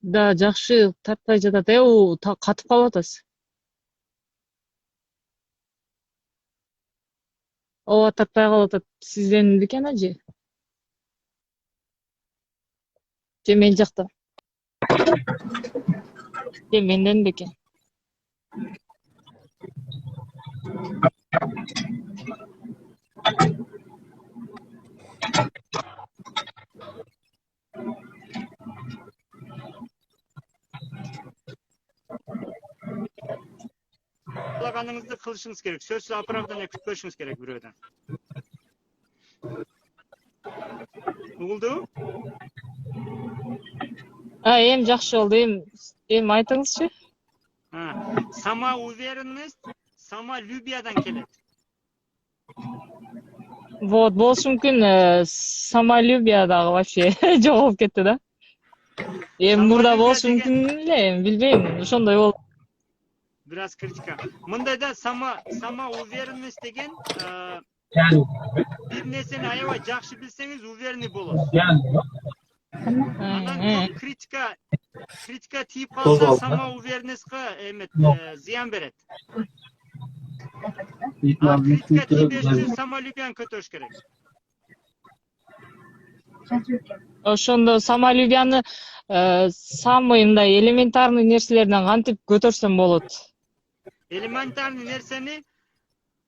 Да, жакшы тартпай жатат. Катып калып атасыз. Ооба, тартпай калып атат. Сизден бекен ажы? Же мен жакта? Же менден бекен? kalaganыңızды kılışınız gerek. Sözsüz оправдание kütpöşünüz gerek biröden. Uğuldu? Эми жакшы болду. Эми айтыңызчы. Самоуверенность самолюбиядан келет. Вот, болушу мүмкүн, самолюбие дагы вообще жоголуп кетти да. Эми мурда болушу мүмкүн эле, эми билбейм. Ошондой болду. Biraz kritika. Mındayda самоуверенность деген bir neseni aябай жакшы билсеңиз уверенный болосуз. Анан көп критика тийип калса самоуверенностька зыян берет. Критика тийбеш үчүн самолюбияны көтөрүш керек. Ошондо самолюбияны самый мындай элементарный нерселерден кантип көтөрсөм болот? Элементарный нерсени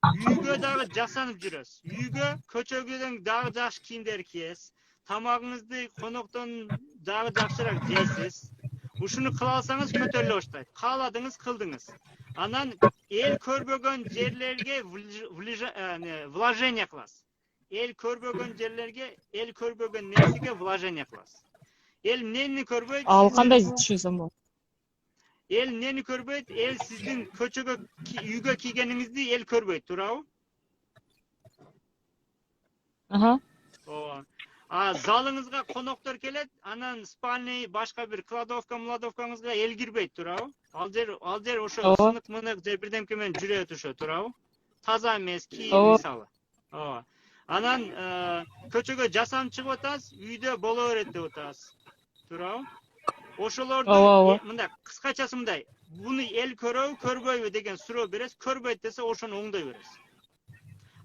үйгө дагы жасанып жүрөсүз. Үйгө, көчөгөдөн дагы жакшы кийимдер кийесиз. Тамагыңызды коноктон дагы жакшыраак жейсиз. Ушуну кыла алсаңыз көтөрүлө баштайт. Кааладыңыз, кылдыңыз. Анан эл көрбөгөн жерлерге вложение кыласыз. Эл көрбөгөн жерлерге, эл көрбөгөн нерсеге вложение кыласыз. Эл эмнени көрбөйт? Ал кандай түшүнсөм болот? Эл эмнени көрбөйт? Эл сиздин көчөгө, үйгө кийгениңизди эл көрбөйт, туурабы? Аха. Залыңызга коноктор келет, анан спальный, башка бир кладовкаңызга эл кирбейт, туурабы? Ал жер ошо сынык-мынык же бирдемке менен жүрөт ошо, туурабы? Таза эмес, кийим мисалы. Анан көчөгө жасанып чыгып атасыз, үйдө боло берет деп атасыз. Туурабы? Ошолорду мындай кыскачасы мындай, буну эл көрөбү, көрбөйбү деген суроо бересиз, көрбөйт десе ошону оңдой бересиз.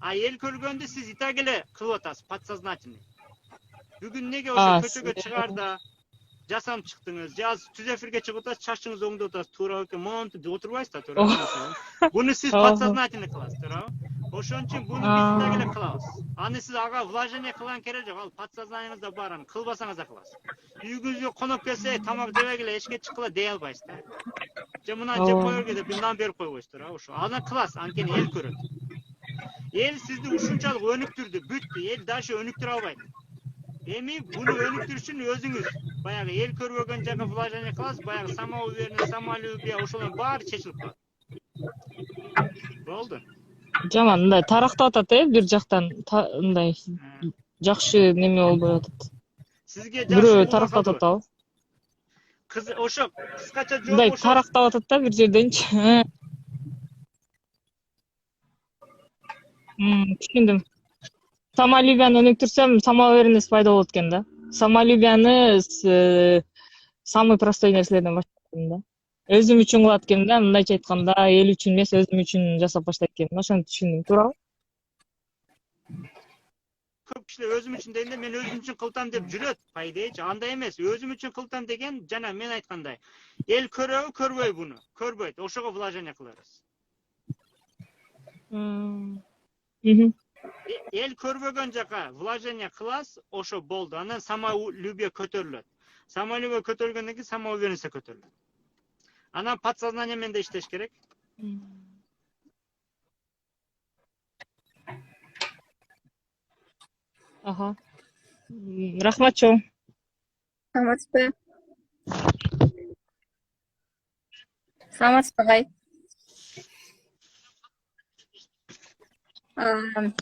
Эл көргөндө сиз итак эле кылып атасыз, подсознательный. Бүгүн неге ошо көчөгө чыгаарда жасанып чыктыңыз, же азыр түз эфирге чыгып атасыз, чачыңызды оңдоп атасыз, туура экен, монтип отурбайсыз да, туура. Буну сиз подсознательный кыласыз, туура. Ошон үчүн буну биз так эле кылабыз. Аны сиз ага вложение кылган керек жок, ал подсознаниеңизде бар, аны кылбасаңыз да кыласыз. Үйгүңүзгө коноп келсе, тамак жебей эле эшикке чыккыла дей албайсыз да. Же мынаны жеп койгула деп мындан берип койбойсуз, туура. Ошо аны кыласыз, анткени эл көрөт. Эл сизди ушунчалык өнүктүрдү, бүттү, эл дальше өнүктүрө албайт. Эми буну өнүктүрүш үчүн өзүңүз баягы эл көрбөгөн жака вложение кыласыз, баягы самоуверенность, самолюбие ошолордун баары чечилип калат. Болду. Жаман мындай тарактап атат, бир жактан мындай жакшы неме болбой атат. Сизге Бирөө тарактап атабы? Ошо кыскача жооп мындай тарактап атат да бир жерденчи. Түшүндүм. Самолюбияны өнүктүрсөм, самоуверенность пайда болот экен да. Самолюбияны самый простой нерселерден баштайм да. Өзүм үчүн кылат экен да, мындайча айтканда, эл үчүн эмес, өзүм үчүн жасап баштайт экен. Ошону түшүндүм, туурабы? Көп кишилер өзүм үчүн дегенде мен өзүм үчүн кылтам деп жүрөт, по идеечи. Андай эмес. Өзүм үчүн кылтам деген жана мен айткандай. Эл көрөбү, көрбөйбү буну? Көрбөйт. Ошого вложение кылабыз. Эл көрбөгөн жака вложение кыласыз, ошо болду. Анан самолюбие көтөрүлөт. Самолюбие көтөрүлгөндөн кийин самоуверенность көтөрүлөт. Анан подсознание менен да иштеш керек. Аха. Рахмат чоң. Саламатсызбы? Саламатсызбы агай?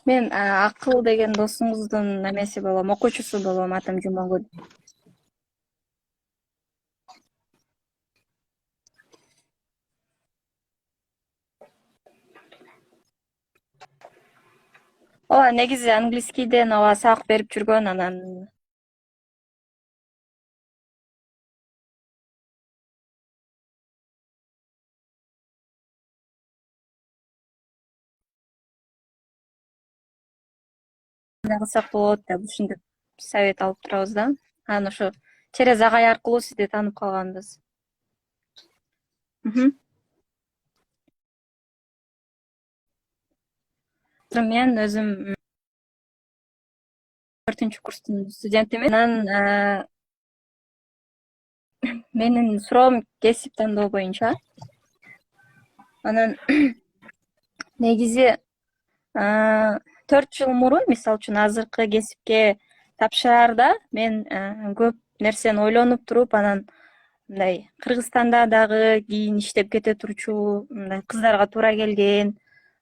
Мен Акыл деген досуңуздун немеси болом, окуучусу болом, атым Жумагүл. Негизи английскийден сабак берип жүргөн, анан кылсак болот деп ушинтип совет алып турабыз да. Анан ошо через агай аркылуу сизди таанып калганбыз. Мен өзүм 4-курстун студентимин. Анан менин суроом кесип тандоо боюнча. Анан негизи 4 жыл мурун мисалы үчүн азыркы кесипке тапшыраарда мен көп нерсени ойлонуп туруп анан мындай Кыргызстанда дагы кийин иштеп кете турчу мындай кыздарга туура келген,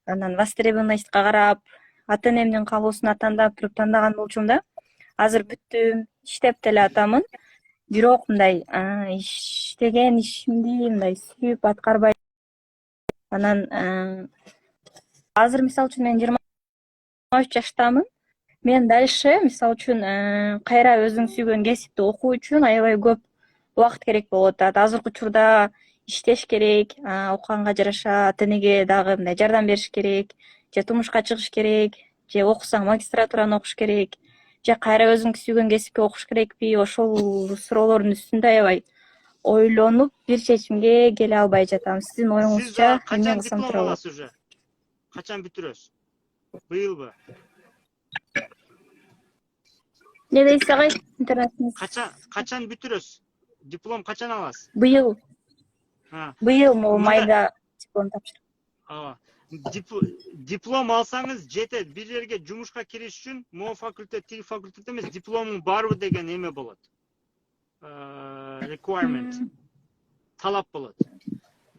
анан востребованностька карап ата энемдин каалоосуна тандап туруп тандаган болчумун да. Азыр бүттүм, иштеп деле атамын. Бирок мындай иштеген ишимди мындай сүйүп аткарбай анан азыр мисалы үчүн мен 23 жаштамын. Мен дальше мисалы үчүн кайра өзүң сүйгөн кесипти окуу үчүн аябай көп убакыт керек болуп атат. Азыркы учурда иштеш керек, окуганга жараша ата энеге дагы мындай жардам бериш керек, же турмушка чыгыш керек, же окусаң магистратураны окуш керек, же кайра өзүң сүйгөн кесипке окуш керекпи? Ошол суроолордун үстүндө аябай ойлонуп бир чечимге келе албай жатам. Сиздин Siz оюңузча daha эмне kaçan кылсам diplom туура болот? alасız уже? Kaçan bitiriyoruz? Bu yıl mı? Не дейсиз агай? Интернетиңиз Kaçan bitiriyoruz? Diplom kaçan alasız? быйыл Ha. быйыл могу Мында- майда диплом тапшырам. Aa, diplom alsanız жетет. Bir yerге жумушка кириш үчүн mo fakültet, tigi fakültet эмес, дипломуң барбы деген эме болот. Requirement. Talap болот.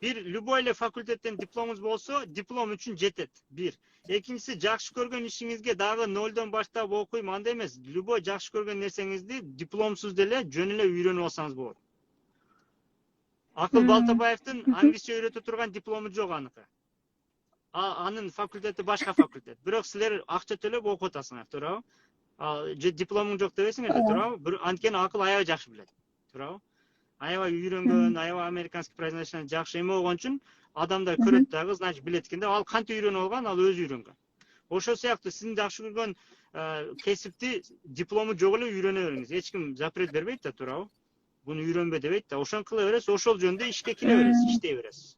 Bir любой эле факультеттен дипломуңуз болсо, диплом үчүн жетет. Bir. Экинчиси, жакшы көргөн ишиңизге дагы нолдон баштап окуйм, андай эмес. Любой жакшы көргөн нерсеңизди дипломсуз деле жөн эле үйрөнүп алсаңыз болот. Акыл Балтабаевдин англисче үйрөтө турган диплому жок аныкы. Анын факультети башка факультет. Бирок силер акча төлөп окуп атасыңар, туурабы? Же дипломуң жок дебесиңер да, туурабы? Анткени акыл аябай жакшы билет, туурабы? Аябай үйрөнгөн, аябай американский произношение жакшы эме болгон үчүн адамдар көрөт дагы, значит билет экен да. Ал кантип үйрөнүп алган, ал өзү үйрөнгөн. Ошол сыяктуу сиздин жакшы көргөн кесипти диплому жок эле үйрөнө бериңиз. Эч ким запрет бербейт да, туурабы? Буну үйрөнбө дебейт да. Ошону кыла бересиз, ошол жөнүндө ишке кире бересиз, иштей бересиз.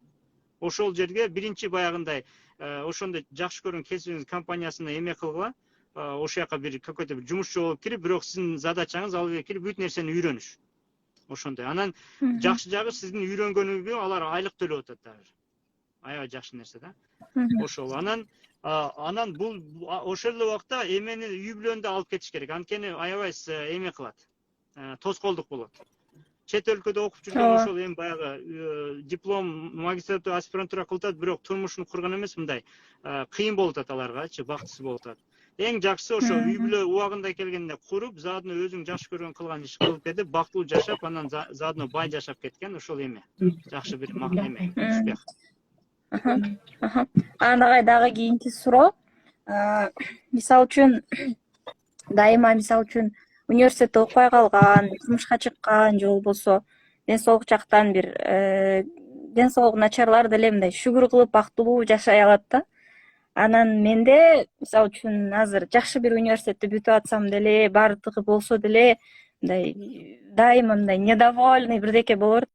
Ошол жерге биринчи баягындай ошондой жакшы көргөн кесибиңиз компаниясына эме кылгыла, ошол жака бир какой-то бир жумушчу болуп кирип, бирок сиздин задачаңыз ал жерге кирип бүт нерсени үйрөнүш. Ошондой. Анан жакшы жагы сиздин үйрөнгөнүңүзгө алар айлык төлөп атат дагы. Аябай жакшы нерсе да. Ошол. Анан бул ошол эле убакта эмени үй бүлөнү алып кетиш керек. Анткени аябай эме кылат. Тоскоолдук болот. Чет өлкөдө окуп жүргөн ошол эми баягы диплом, магистратура, аспирантура кылып атат, бирок турмушун курган эмес, мындай кыйын болуп атат аларгачы, бактысыз болуп атат. Эң жакшысы ошо үй бүлө убагында келгенде куруп, заодно өзүң жакшы көргөн кылган иш кылып кетип, бактылуу жашап, анан заодно бай жашап кеткен ошол эме. Жакшы бир эме, успех. Анан дагы кийинки суроо. Мисалы үчүн дайыма мисалы үчүн университетте окубай калган, турмушка чыккан же болбосо ден соолук жактан бир ден соолугу начарлар деле мындай шүгүр кылып бактылуу жашай алат да. Анан менде мисалы үчүн азыр жакшы бир университетти бүтүп атсам деле, баардыгы болсо деле мындай дайыма мындай недовольный бирдеке болор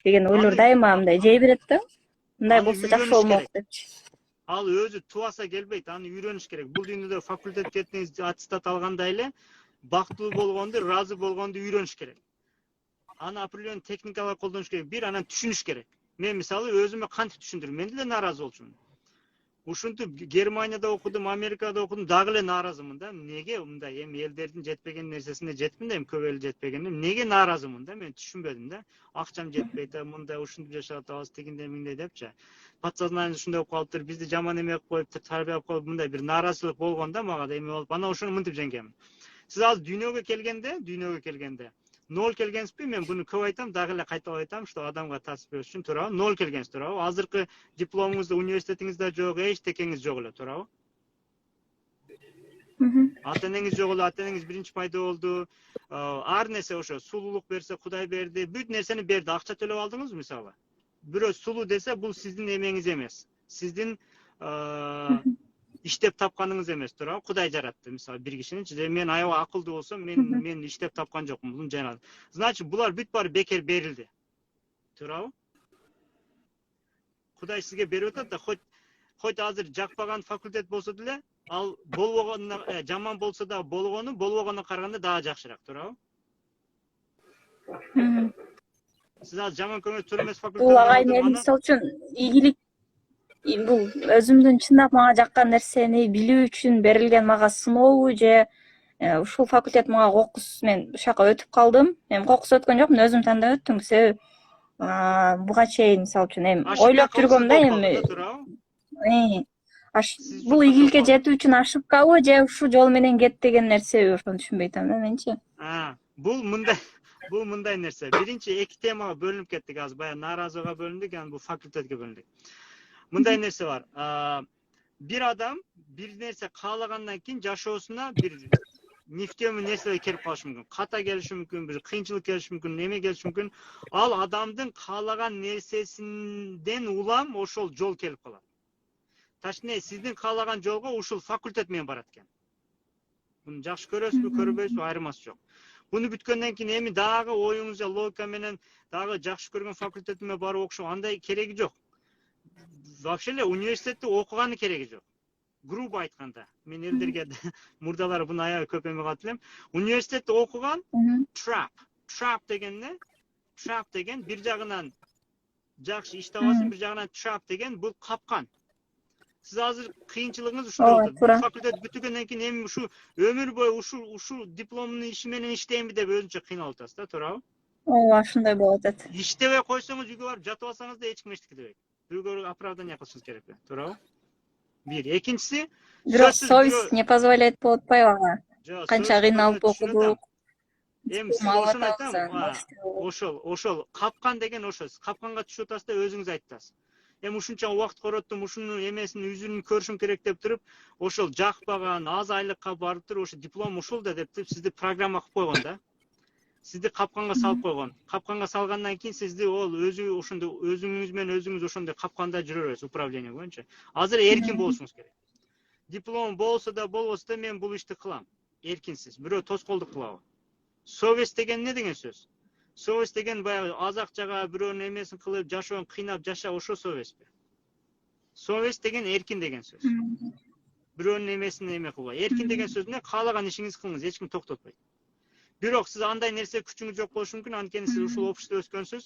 деген ойлор дайыма мындай жей берет да. Мындай болсо жакшы болмок депчи. Ал өзү тубаса келбейт, аны үйрөнүш керек. Бул дүйнөдө факультет кетиңиз, аттестат алгандай эле бактылуу болгонду, ыраазы болгонду үйрөнүш керек. Аны определенный техникалар колдонуш керек. Бир, анан түшүнүш керек. Мен мисалы өзүмө кантип түшүндүрөм? Мен деле нааразы болчумун. Ушинтип Германияда окудум, Америкада окудум, дагы эле нааразымын да. Эмнеге мындай эми элдердин жетпеген нерсесине жетпин да, эми көп эл жетпеген. Эмнеге нааразымын да? Мен түшүнбөдүм да. Акчам жетпейт, мындай ушинтип жашап атабыз, тигиндей миңдей депчи. Подсознание ушундай болуп калыптыр, бизди жаман эме кылып коюптур, тарбиялап коюп, мындай бир нааразычылык болгон да мага да эме болуп. Анан ошону мынтип жеңгем. Сиз азыр дүйнөгө келгенде, ноль келгенсизби? Мен буну көп айтам, дагы эле кайталап айтам, что адамга таасир бериш үчүн, туурабы? Ноль келгенсиз, туурабы? Азыркы дипломуңузда, университетиңизде жок, эчтекеңиз жок эле, туурабы? Ата энеңиз жок эле, ата энеңиз биринчи пайда болду. Ар нерсе ошо сулуулук берсе, Кудай берди, бүт нерсени берди. Акча төлөп алдыңызбы мисалы? Бирөө сулуу десе, бул сиздин эмеңиз эмес. Сиздин иштеп тапканыңыз эмес, туурабы? Кудай жаратты, мисалы, бир кишиничи. Мен аябай акылдуу болсом, мен иштеп тапкан жокмун, бул жаратты. Значит, булар бүт баары бекер берилди. Туурабы? Кудай сизге берип атат да, хоть азыр жакпаган факультет болсо деле, ал болбогону, жаман болсо да болгону караганда дагы жакшыраак, туурабы? Siz az жаман көңүл төлөмөс Бул факультеттен агай алдым мен аны. мисалы үчүн ийгилик бул өзүмдүн чындап мага жаккан нерсени билүү үчүн берилген мага сынообу же ушул факультет мага кокус, мен ушул жака өтүп калдым. Эми кокус өткөн жокмун, өзүм тандап өттүм. Себеби буга чейин мисалы үчүн эми ойлоп жүргөм да эми бул ийгиликке жетүү үчүн ошибкабы же ушул жол менен кет деген нерсеби, ошону түшүнбөй атам да менчи. Бул мындай нерсе. Биринчи эки темага бөлүнүп кеттик азыр. Баягы нааразыга бөлүндүк, анан бул факультетке бөлүндүк. Мындай нерсе бар. Бир адам бир нерсе каалагандан кийин жашоосуна бир нефтемі нерселер келип калышы мүмкүн. Ката келиши мүмкүн, бир кыйынчылык келиши мүмкүн, неме келиши мүмкүн. Ал адамдын каалаган нерсесинден улам ошол жол келип калат. Ташне сиздин каалаган жолго ушул факультет менен барат экен. Буну жакшы көрөсүзбү, көрбөйсүзбү, айырмасы жок. Буну бүткөндөн кийин эми дагы оюңузга логика менен дагы жакшы көргөн факультетиме барып окушуу андай кереги жок. Вообще эле университетте окуганы кереги жок. Грубо айтканда, мен элдерге мурдалары буну аябай көп эме кылат элем. Университетте окуган trap деген эмне? Trap деген бир жагынан жакшы иш табасың, бир жагынан trap деген бул капкан. Siz азыр кыйынчылыгыңыз ушунда болду. Бул факультет бүтүгөндөн кийин эми ушу өмүр бою ушул дипломдун иши менен иштеймби деп өзүнчө кыйналып атасыз да, туурабы? Ооба, ушундай болуп атат. Иштебей койсоңуз үйгө барып жатып алсаңыз да эч ким эчтеке дебейт. Бирөөгө оправдание кылышыңыз керек, туурабы? Бир, экинчиси, Бирок совесть не позволяет болуп атпайбы ага? Канча кыйналып окудук. Эми сиз ошону айтам, ошол капкан деген ошол. Капканга түшүп атасыз да өзүңүз айттыңыз. Эми ушунча убакыт короттум, ушунун эмесин үзүн көрүшүм керек деп туруп, ошол жакпаган, аз айлыкка барып туруп, ошо диплом ушул да деп туруп, сизди программа кылып койгон да. Сизди капканга салып койгон. Капканга салгандан кийин сизди ол өзү ошондой өзүңүз менен өзүңүз ошондой капканда жүрө бересиз, управление боюнча. Азыр эркин болушуңуз керек. Диплом болсо да болбосо да мен бул ишти кылам. Эркинсиз. Бирөө тоскоолдук кылабы? Совесть деген эмне деген сөз? Совесть деген баягы аз акчага бирөөнүн эмесин кылып, жашоон кыйнап жаша, ошо совестпи? Совесть деген эркин деген сөз. Бирөөнүн эмесин эме кылбай. Эркин деген сөз эмне? Каалаган ишиңизди кылыңыз, эч ким токтотпойт. Бирок сиз андай нерсе күчүңүз жок болушу мүмкүн, анткени сиз ушул обществодо өскөнсүз,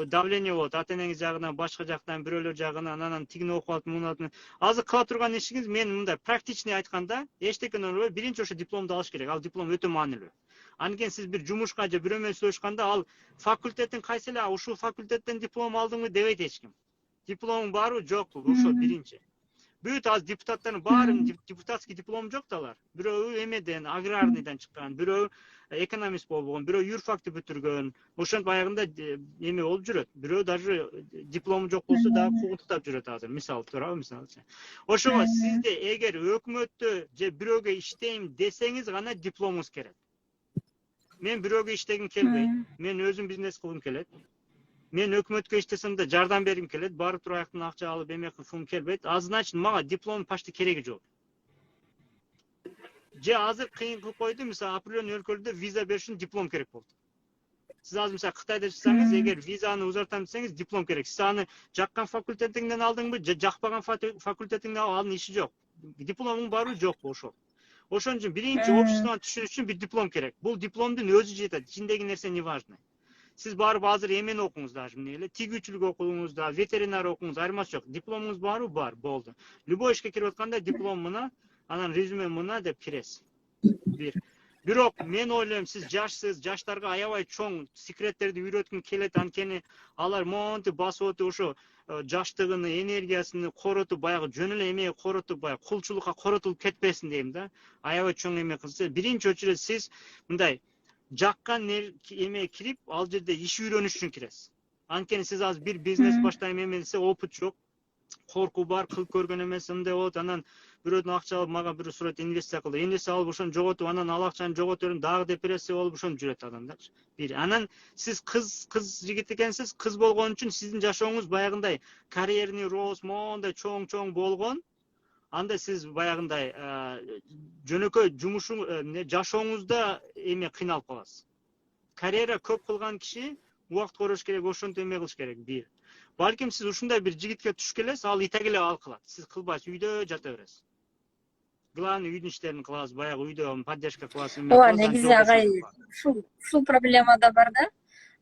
давление болот, ата энеңиз жагынан, башка жактан, бирөөлөр жагынан, анан тигини окуп алып, муну алып. Азыр кыла турган ишиңиз, мен мындай практичный айтканда, эчтекени ойлобой, биринчи ошо дипломду алыш керек. Ал диплом өтө маанилүү. Анткени сиз бир жумушка же бирөө менен сүйлөшкөндө, ал факультеттин кайсы эле, ушул факультеттен диплом алдыңбы дебейт эч ким. Дипломуң барбы, жокпу, ошол биринчи. Бүт аз депутаттардын баарынын депутатский диплому жок да алар. Бирөө эмеден, аграрныйдан чыккан, бирөө экономист болгон, бирөө юрфакты бүтүргөн. Ошентип аягында эме болуп жүрөт. Бирөө даже диплому жок болсо дагы куугунтуктап жүрөт азыр. Мисалы, туурабы, мисалы. Ошого сизде эгер өкмөттө же бирөөгө иштейм десеңиз гана дипломуңуз керек. Мен бирөөгө иштегим келбейт. Мен өзүм бизнес кылгым келет. Мен өкмөткө иштесем да жардам бергим келет. Барып туруп аяктан акча алып эме кылгым келбейт. Значит, мага диплом почти кереги жок. Же азыр кыйын кылып койду, мисалы, определенный өлкөлөрдө виза бериш үчүн диплом керек болду. Сиз азыр мисалы Кытайда жашасаңыз, эгер визаны узартам десеңиз, диплом керек. Сиз аны жаккан факультетиңден алдыңбы, же жакпаган факультетиңден анын иши жок. Дипломуң барбы, жокпу ошол. Ошон үчүн биринчи обществону түшүнүш үчүн бир диплом керек. Бул дипломдун өзү жетет. Ичиндеги нерсе не важно. Сиз барып азыр эмени окуңуз даже, эмне эле тигүүчүлүк окуңуз да, ветеринар окуңуз, айырмасы жок. Дипломуңуз барбы? Бар, болду. Любой ишке кирип атканда диплом мына, анан резюме мына деп киресиз. Бир. Бирок мен ойлойм, сиз жашсыз, жаштарга аябай чоң секреттерди үйрөткүм келет, анткени алар монтип басып өтүп ошо жаштыгын, энергиясын коротуп, баягы жөн эле эмеге коротуп, баягы кулчулукка коротулуп кетпесин дейм да. Аябай чоң эме кылса, биринчи очередь сиз мындай жаккан эме кирип, ал жерде иш үйрөнүш үчүн киресиз. Анткени сиз азыр бир бизнес баштайм эме десе, опыт жок. Корку бар, кылып көргөн эмес, мындай болот, анан бирөөдөн акча алып, мага бирөө сурайт, инвестиция кыл. Инвестиция алып, ошону жоготуп, анан ал акчаны жоготуп берем, дагы депрессия болуп, ошону жүрөт адамдар. Бир. Анан сиз кыз жигит экенсиз, кыз болгон үчүн сиздин жашооңуз баягындай карьерный рост, мондай чоң болгон. Анда сиз баягындай жөнөкөй жашооңузда эме кыйналып каласыз. Карьера көп кылган киши убакыт корош керек, ошентип эме кылыш керек. Бир. Балким сиз ушундай бир жигитке туш келесиз, ал итак эле ал кылат. Сиз кылбайсыз, үйдө жата бересиз. Главный үйдүн иштерин кыласыз, баягы үйдө поддержка кыласыз. Ооба, негизи агай ушул проблема да бар да.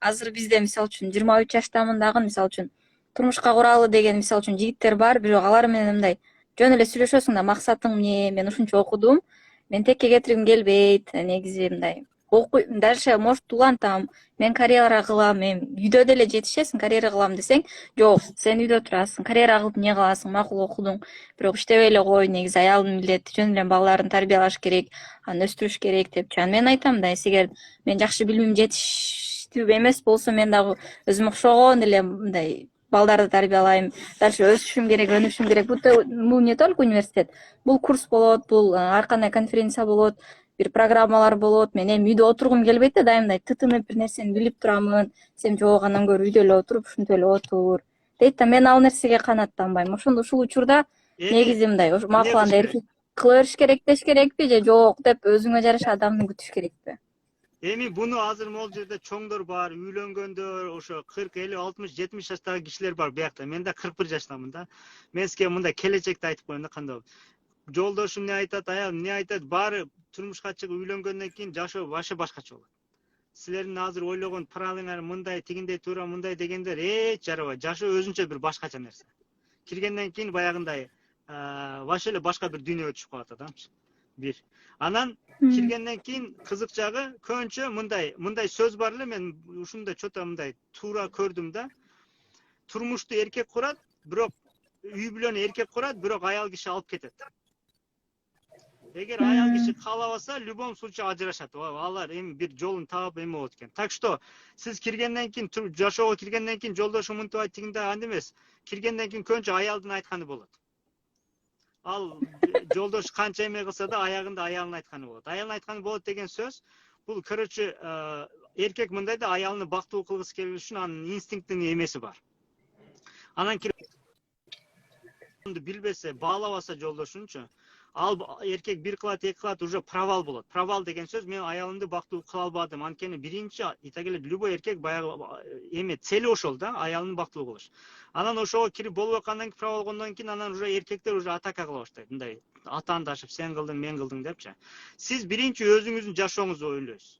азыр бизде мисалы үчүн 23 жаштамын дагы мисалы үчүн турмушка куралы деген мисалы үчүн жигиттер бар, бирок алар менен мындай жөн эле сүйлөшөсүң да максатың эмне, мен ушунча окудум, мен текке кетиргим келбейт, негизи мындай дальше может улантам, мен карьера кылам, мен үйдө деле жетишесиң, карьера кылам десең, жок, сен үйдө турасың, карьера кылып эмне кыласың, макул окудуң, бирок иштебей эле кой, негизи аялдын милдети жөн эле балдарын тарбиялаш керек, аны өстүрүш керек депчи. Анан мен айтам да, эгер мен жакшы билимим жетиштүү эмес болсо, мен дагы өзүм окшогон эле мындай балдарды тарбиялайм, дальше өсүшүм керек, өнүшүм керек. Бул не только университет, бул курс болот, бул ар кандай конференция болот, бир программалар болот. Мен эми үйдө отургум келбейт да, дайымдай тытынып бир нерсени билип турамын. Сен жок, андан көрө үйдө эле отуруп ушинтип эле отур дейт да, мен ал нерсеге канааттанбайм. Ушул учурда негизи мындай макул анда эркек кыла бериш керек деш керекпи же жок деп өзүңө жараша адамды күтүш керекпи? Эми буну азыр могул жерде чоңдор бар, үйлөнгөндөр, ошо 40, 50, 60, 70 жаштагы кишилер бар биякта. Мен да 41 жаштамын да. Мен сизге мындай келечекти айтып коеюн да, кандай болот. Жолдошум эмне айтат, аял эмне айтат, баары турмушка чыгып үйлөнгөндөн кийин жашоо вообще башкача болот. Силердин азыр ойлогон правилыңар мындай, тигиндей туура, мындай дегендер эч жарабайт. Жашоо өзүнчө бир башкача нерсе. Киргенден кийин баягындай вообще эле башка бир дүйнөгө түшүп калат адам. Бир. Анан киргенден кийин кызык жагы көбүнчө мындай сөз бар эле, мен ушундай чота мындай туура көрдүм да. Турмушту эркек курат, бирок үй бүлөнү эркек курат, бирок аял киши алып кетет. Эгер аял киши каалабаса, любом случае ажырашат. Алар эми бир жолун таап эме болот экен. Так что сиз киргенден кийин, жашоого киргенден кийин жолдошум мынтип айт дегенде андай эмес. Киргенден кийин көбүнчө аялдын айтканы болот. Ал жолдош канча эме кылса да аягында аялдын айтканы болот. Аялдын айтканы болот деген сөз, бул короче эркек мындай да, аялын бактылуу кылгысы келиш үчүн анын инстинктин эмеси бар. Анан билбесе, баалабаса жолдошунчу, ал эркек бир кылат, эки кылат, уже провал болот. Провал деген сөз, мен аялымды бактылуу кыла албадым. Анткени биринчи итагеле любой эркек баягы эме цели ошол да, аялын бактылуу кылыш. Анан ошого кирип болбой аткандан кийин, провал болгондон кийин, анан уже эркектер уже атака кыла баштайт. Мындай атаандашып, сен кылдың, мен кылдың депчи. Сиз биринчи өзүңүздүн жашооңузду ойлойсуз.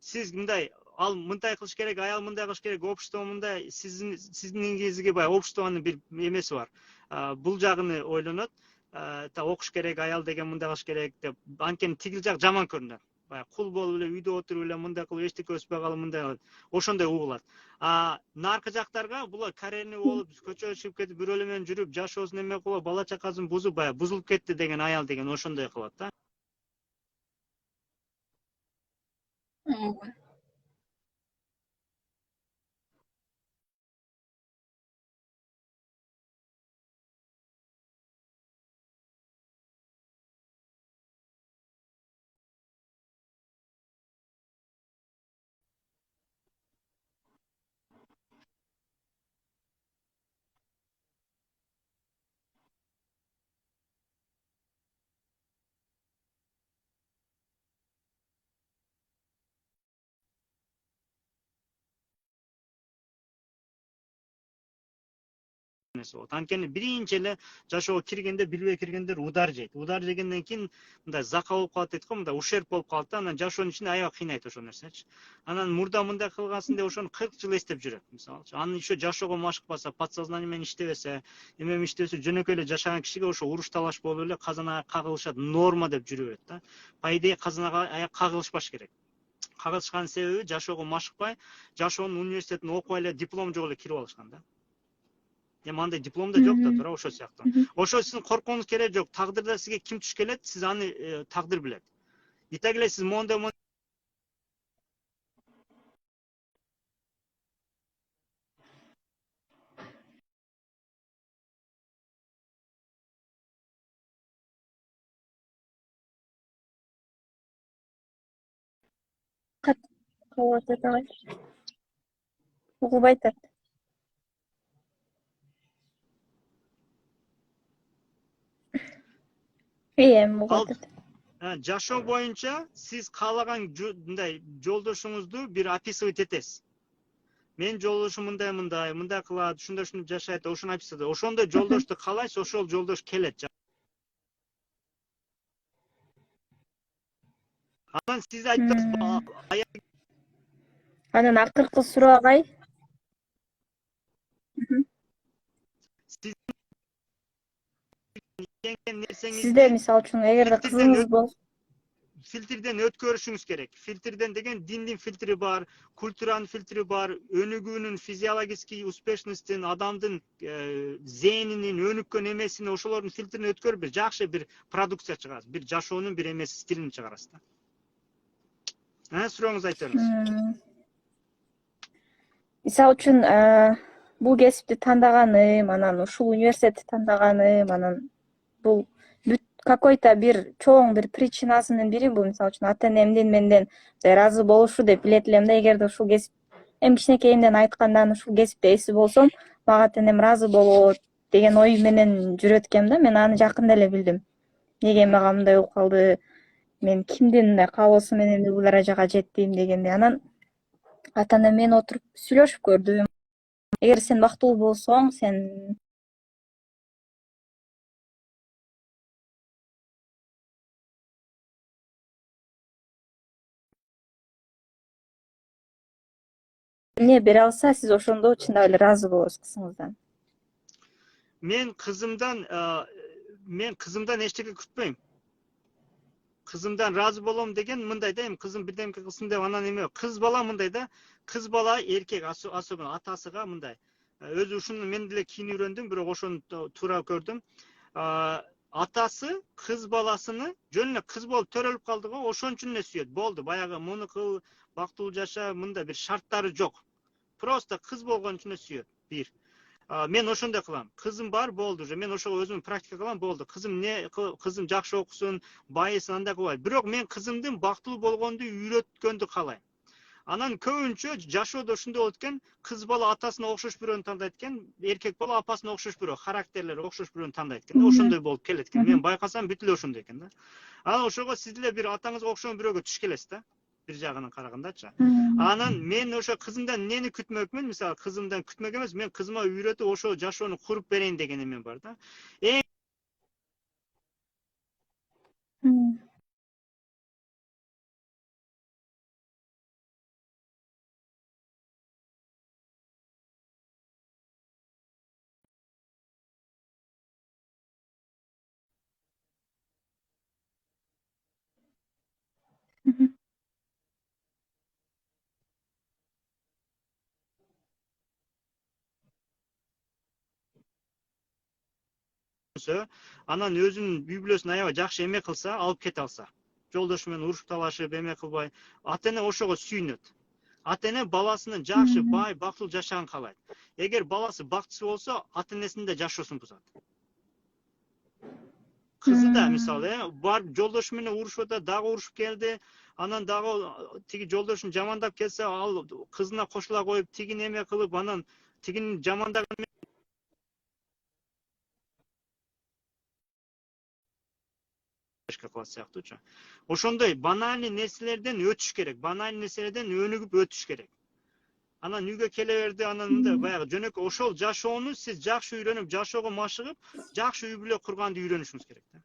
Сиз мындай, ал мындай кылыш керек, аял мындай кылыш керек, общество мындай, сиздин негизги баягы обществонун бир эмеси бар. Бул жагыны ойлонот. Окуш керек, аял деген мындай кылыш керек деп. Анткени тигил жак жаман көрүнөт. Баягы кул болуп эле, үйдө отуруп эле, мындай кылып, эчтеке өспөй калып, мындай ошондой угулат. Наркы жактарга булар карьерный болуп, көчөгө чыгып кетип, бирөө менен жүрүп, жашоосун эме кылып, бала чакасын бузуп, баягы бузулуп кетти деген аял деген ошондой кылат да. Анткени биринчи эле жашоого киргенде, билбей киргендер удар жейт. Удар жегенден кийин мындай зака болуп калат дейт го, мындай ушерп болуп калат да, анан жашоонун ичинде аябай кыйнайт ошол нерсечи. Анан мурда мындай кылгансың деп ошону 40 жыл эстеп жүрөт, мисалычы. Аны еще жашоого машыкпаса, подсознание менен иштебесе, эме иштесе, жөнөкөй эле жашаган кишиге ошо уруш талаш болуп эле казан аяк кагылышат, норма деп жүрө берет да. По идее казан аяк кагылышпаш керек. Кагылышканын себеби жашоого машыкпай, жашоонун университетин окуп эле диплом жок эле кирип алышкан да. Эми андай диплом да жок да, туура ошол сыяктуу. Ошо сиздин коркууңуз керек жок. Тагдырда сизге ким туш келет, сиз аны тагдыр билет. Итак эле сиз мондай Калып атат. Угулбай атат. Эми угулуп атат. жашоо боюнча сиз каалаган мындай жолдошуңузду бир описывать этесиз. Мен жолдошум мындай кылат, ушундай жашайт, ошону описывать. Ошондой жолдошту каалайсыз, ошол жолдош келет. Анан сиз айтасыз, Анан акыркы суроо кай? Siz yengen Сизде nersеңизди мисалы үчүн эгерде filtrden кызыңыз болсо, filtrden ötkөрүшүңүz керек. Filtrden деген диндин фильтри бар, культуранын фильтри бар, өнүгүүнүн физиологический успешносттун, адамдын зээнинин өнүккөн эмесин ошолордун фильтрин өткөрүп бир жакшы бир продукция чыгарасыз. Бир жашоонун бир эмеси стилин чыгарасыз да. Сурооңузду айта бериңиз. мисалы үчүн бул кесипти тандаганым, анан ушул университетти тандаганым, анан бул какой-то бир чоң бир причинасынын бири бул. Мисалы үчүн ата энемдин менден ыраазы болушу деп билет элем да. Эгерде ушул кесип эми кичинекейимден айткандан ушул кесипте эси болсом, мага ата энем ыраазы болот деген ой менен жүрөт экем да. Мен аны жакында эле билдим. Неге мага мындай болуп калды? Мен кимдин мындай каалоосу менен бул даражага жеттим дегенде, анан ата энем менен отуруп сүйлөшүп көрдүм. Эгер сен бактылуу болсоң, сен эмне бере алса, сиз ошондо чындап эле ыраазы болосуз кызыңыздан. Мен кызымдан эчтеке күтпөйм. Кызымдан разы болом деген мындай да, эми кызым бирдемке кылсын деп анан эме. Кыз бала мындай да, кыз бала эркек особенно атасыга мындай. Өзү ушуну мен деле кийин үйрөндүм, бирок ошону туура көрдүм. Атасы кыз баласыны жөн эле кыз болуп төрөлүп калды го, ошон үчүн эле сүйөт. Болду, баягы муну кыл, бактылуу жаша, мындай бир шарттары жок. Просто кыз болгон үчүн эле сүйөт. Бир. Мен ошондой кылам. Кызым бар, болду уже. Мен ошого өзүм практика кылам, болду. Кызым жакшы окусун, байысын, андай кылбайм. Бирок мен кызымдын бактылуу болгонду үйрөткөндү каалайм. Анан көбүнчө жашоодо ушундай болот экен, кыз бала атасына окшош бирөөнү тандайт экен, эркек бала апасына окшош бирөө, характерлери окшош бирөөнү тандайт экен. Ошондой болуп келет экен. Мен байкасам бүт эле ошондой экен да. Анан ошого сиз деле бир атаңызга окшогон бирөөгө туш келесиз да. Бир жагынан карагандачы. Анан мен ошо кызымдан эмнени күтмөкмүн? Мисалы, кызымдан күтмөк эмес, мен кызыма үйрөтүп ошо жашоону куруп берейин деген эмен бар да. Анан өзүнүн үй бүлөсүн аябай жакшы эме кылса, алып кете алса, жолдошу менен урушуп талашып эме кылбай, ата эне ошого сүйүнөт. Ата эне баласынын жакшы, бай, бактылуу жашаганын каалайт. Эгер баласы бактысыз болсо, ата энесинин да жашоосун бузат. Кызы да мисалы, бар жолдошу менен урушуп атат, дагы урушуп келди, анан дагы тиги жолдошун жамандап келсе, ал кызына кошула коюп, тигин эме кылып, анан тигин жамандаган кылат сыяктуучу. Ошондой банальный нерселерден өтүш керек, банальный нерселерден өнүгүп өтүш керек. Анан үйгө келе берди, анан мындай баягы жөнөкөй ошол жашоону сиз жакшы үйрөнүп, жашоого машыгып, жакшы үй бүлө курганды үйрөнүшүңүз керек да.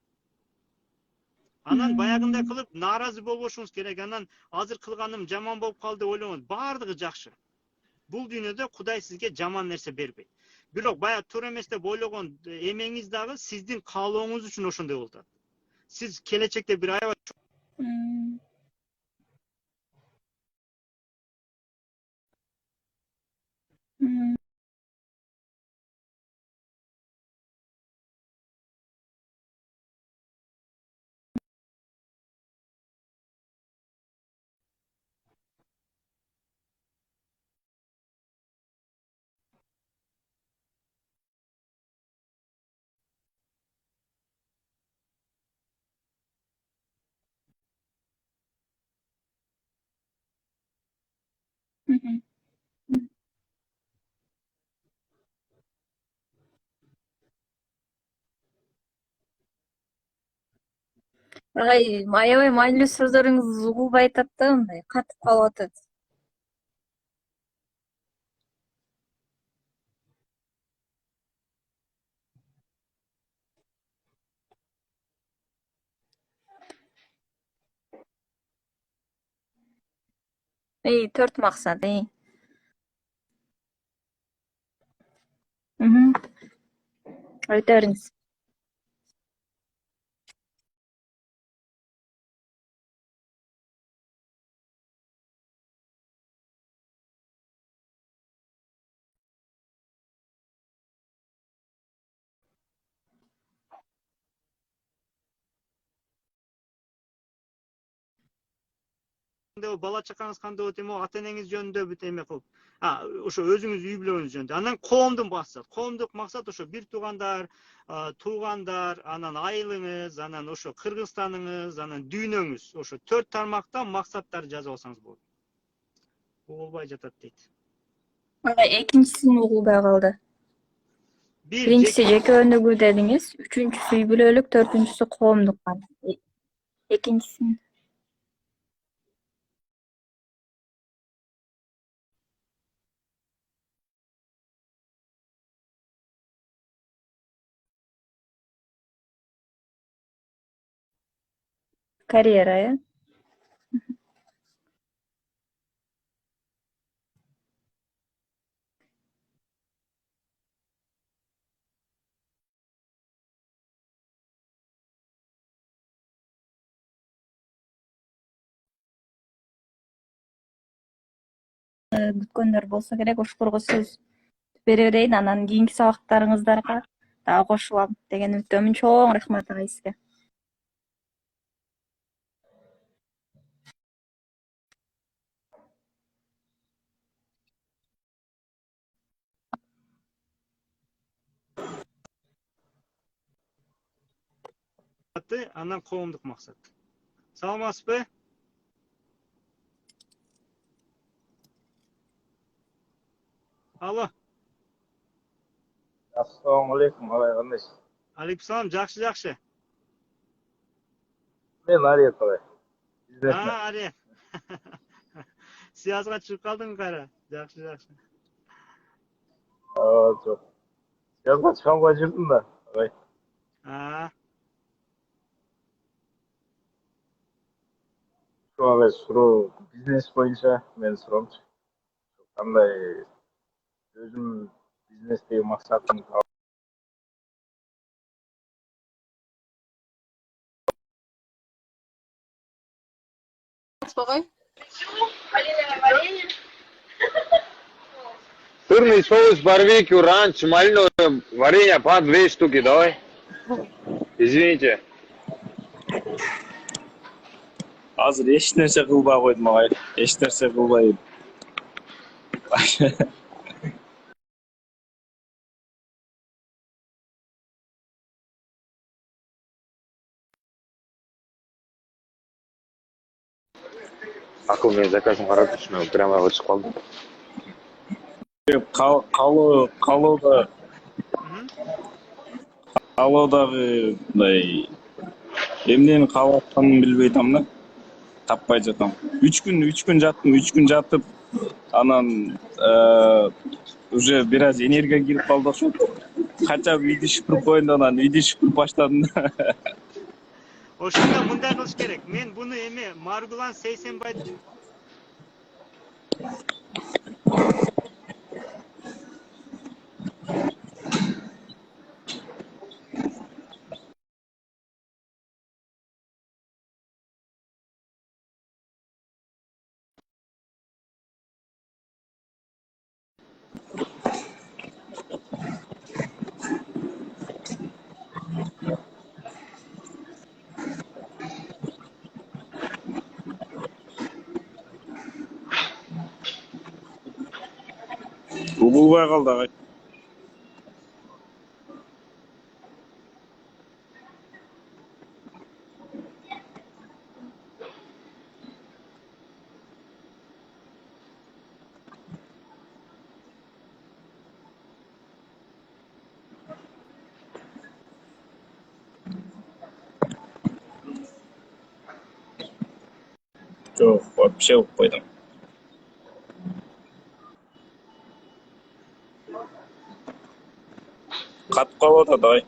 Анан баягындай кылып нааразы болбошуңуз керек. Анан азыр кылганым жаман болуп калды ойлоңуз. Бардыгы жакшы. Бул дүйнөдө Кудай сизге жаман нерсе бербейт. Бирок баягы туура эмес деп ойлогон эмеңиз дагы сиздин каалооңуз үчүн ошондой болуп атат. Siz келечекте бир аябай Аябай маанилүү сөздөрүңүз угулбай атат да, мындай катып калып атат. 4 maksat. Ayta beriңiz. Bala чакаңыз кандай болот эми, ата энеңиз жөнүндө бүт эме кылып, ошо өзүңүз үй бүлөңүз жөнүндө. Анан коомдук максат ошо бир туугандар, анан айылыңыз, анан ошо Кыргызстаныңыз, анан дүйнөңүз, ошо 4 тармактан максаттарды жазып алсаңыз болот. Угулбай жатат дейт. Экинчисин угулбай калды. Биринчиси жеке өнүгүү дедиңиз, үчүнчүсү үй бүлөлүк, төртүнчүсү коомдук. Экинчисин карьера, күткөндөр болсо керек, ошолорго сөз бере берейин, анан кийинки сабактарыңыздарга дагы кошулам деген үмүттөмүн. Чоң рахмат ага сизге. Анан коомдук максат. Саламатсызбы? Алло. Assalomu alaykum, agay qandaysiz? Алейкум салам, жакшы. Men Arif agay. Аре. Сиязга чыгып калдың кайра. Жакшы. Жок. Yazga çıkamay жүрдүм да, agay. Şu agay suroo biznes boyunca men suroomчу. Кандай өзүм бизнестеги максатым Сырный соус, барбекю, ранч, малиновое варенье по 2 штуки, давай. Извините. Азыр эч нерсе кылбай койдум агай. Эч нерсе кылбай. Акыл, мен заказым карап жүрмүн, прямо чыгып калдым. Калоодагы мындай эмнени каалап атканымды билбей атам да. Таппай жатам. 3 күн жатып, анан уже бир аз энергия кирип калды окшойт. Качап үйдү шыпырып коеюн, анан үйдү шыпырып баштадым да. Ошондо мындай кылыш керек. Мен буну эми Маргулан Сейсенбай Угулбай калды агай. Жок, вообще укпайдым. Катып калып атат агай.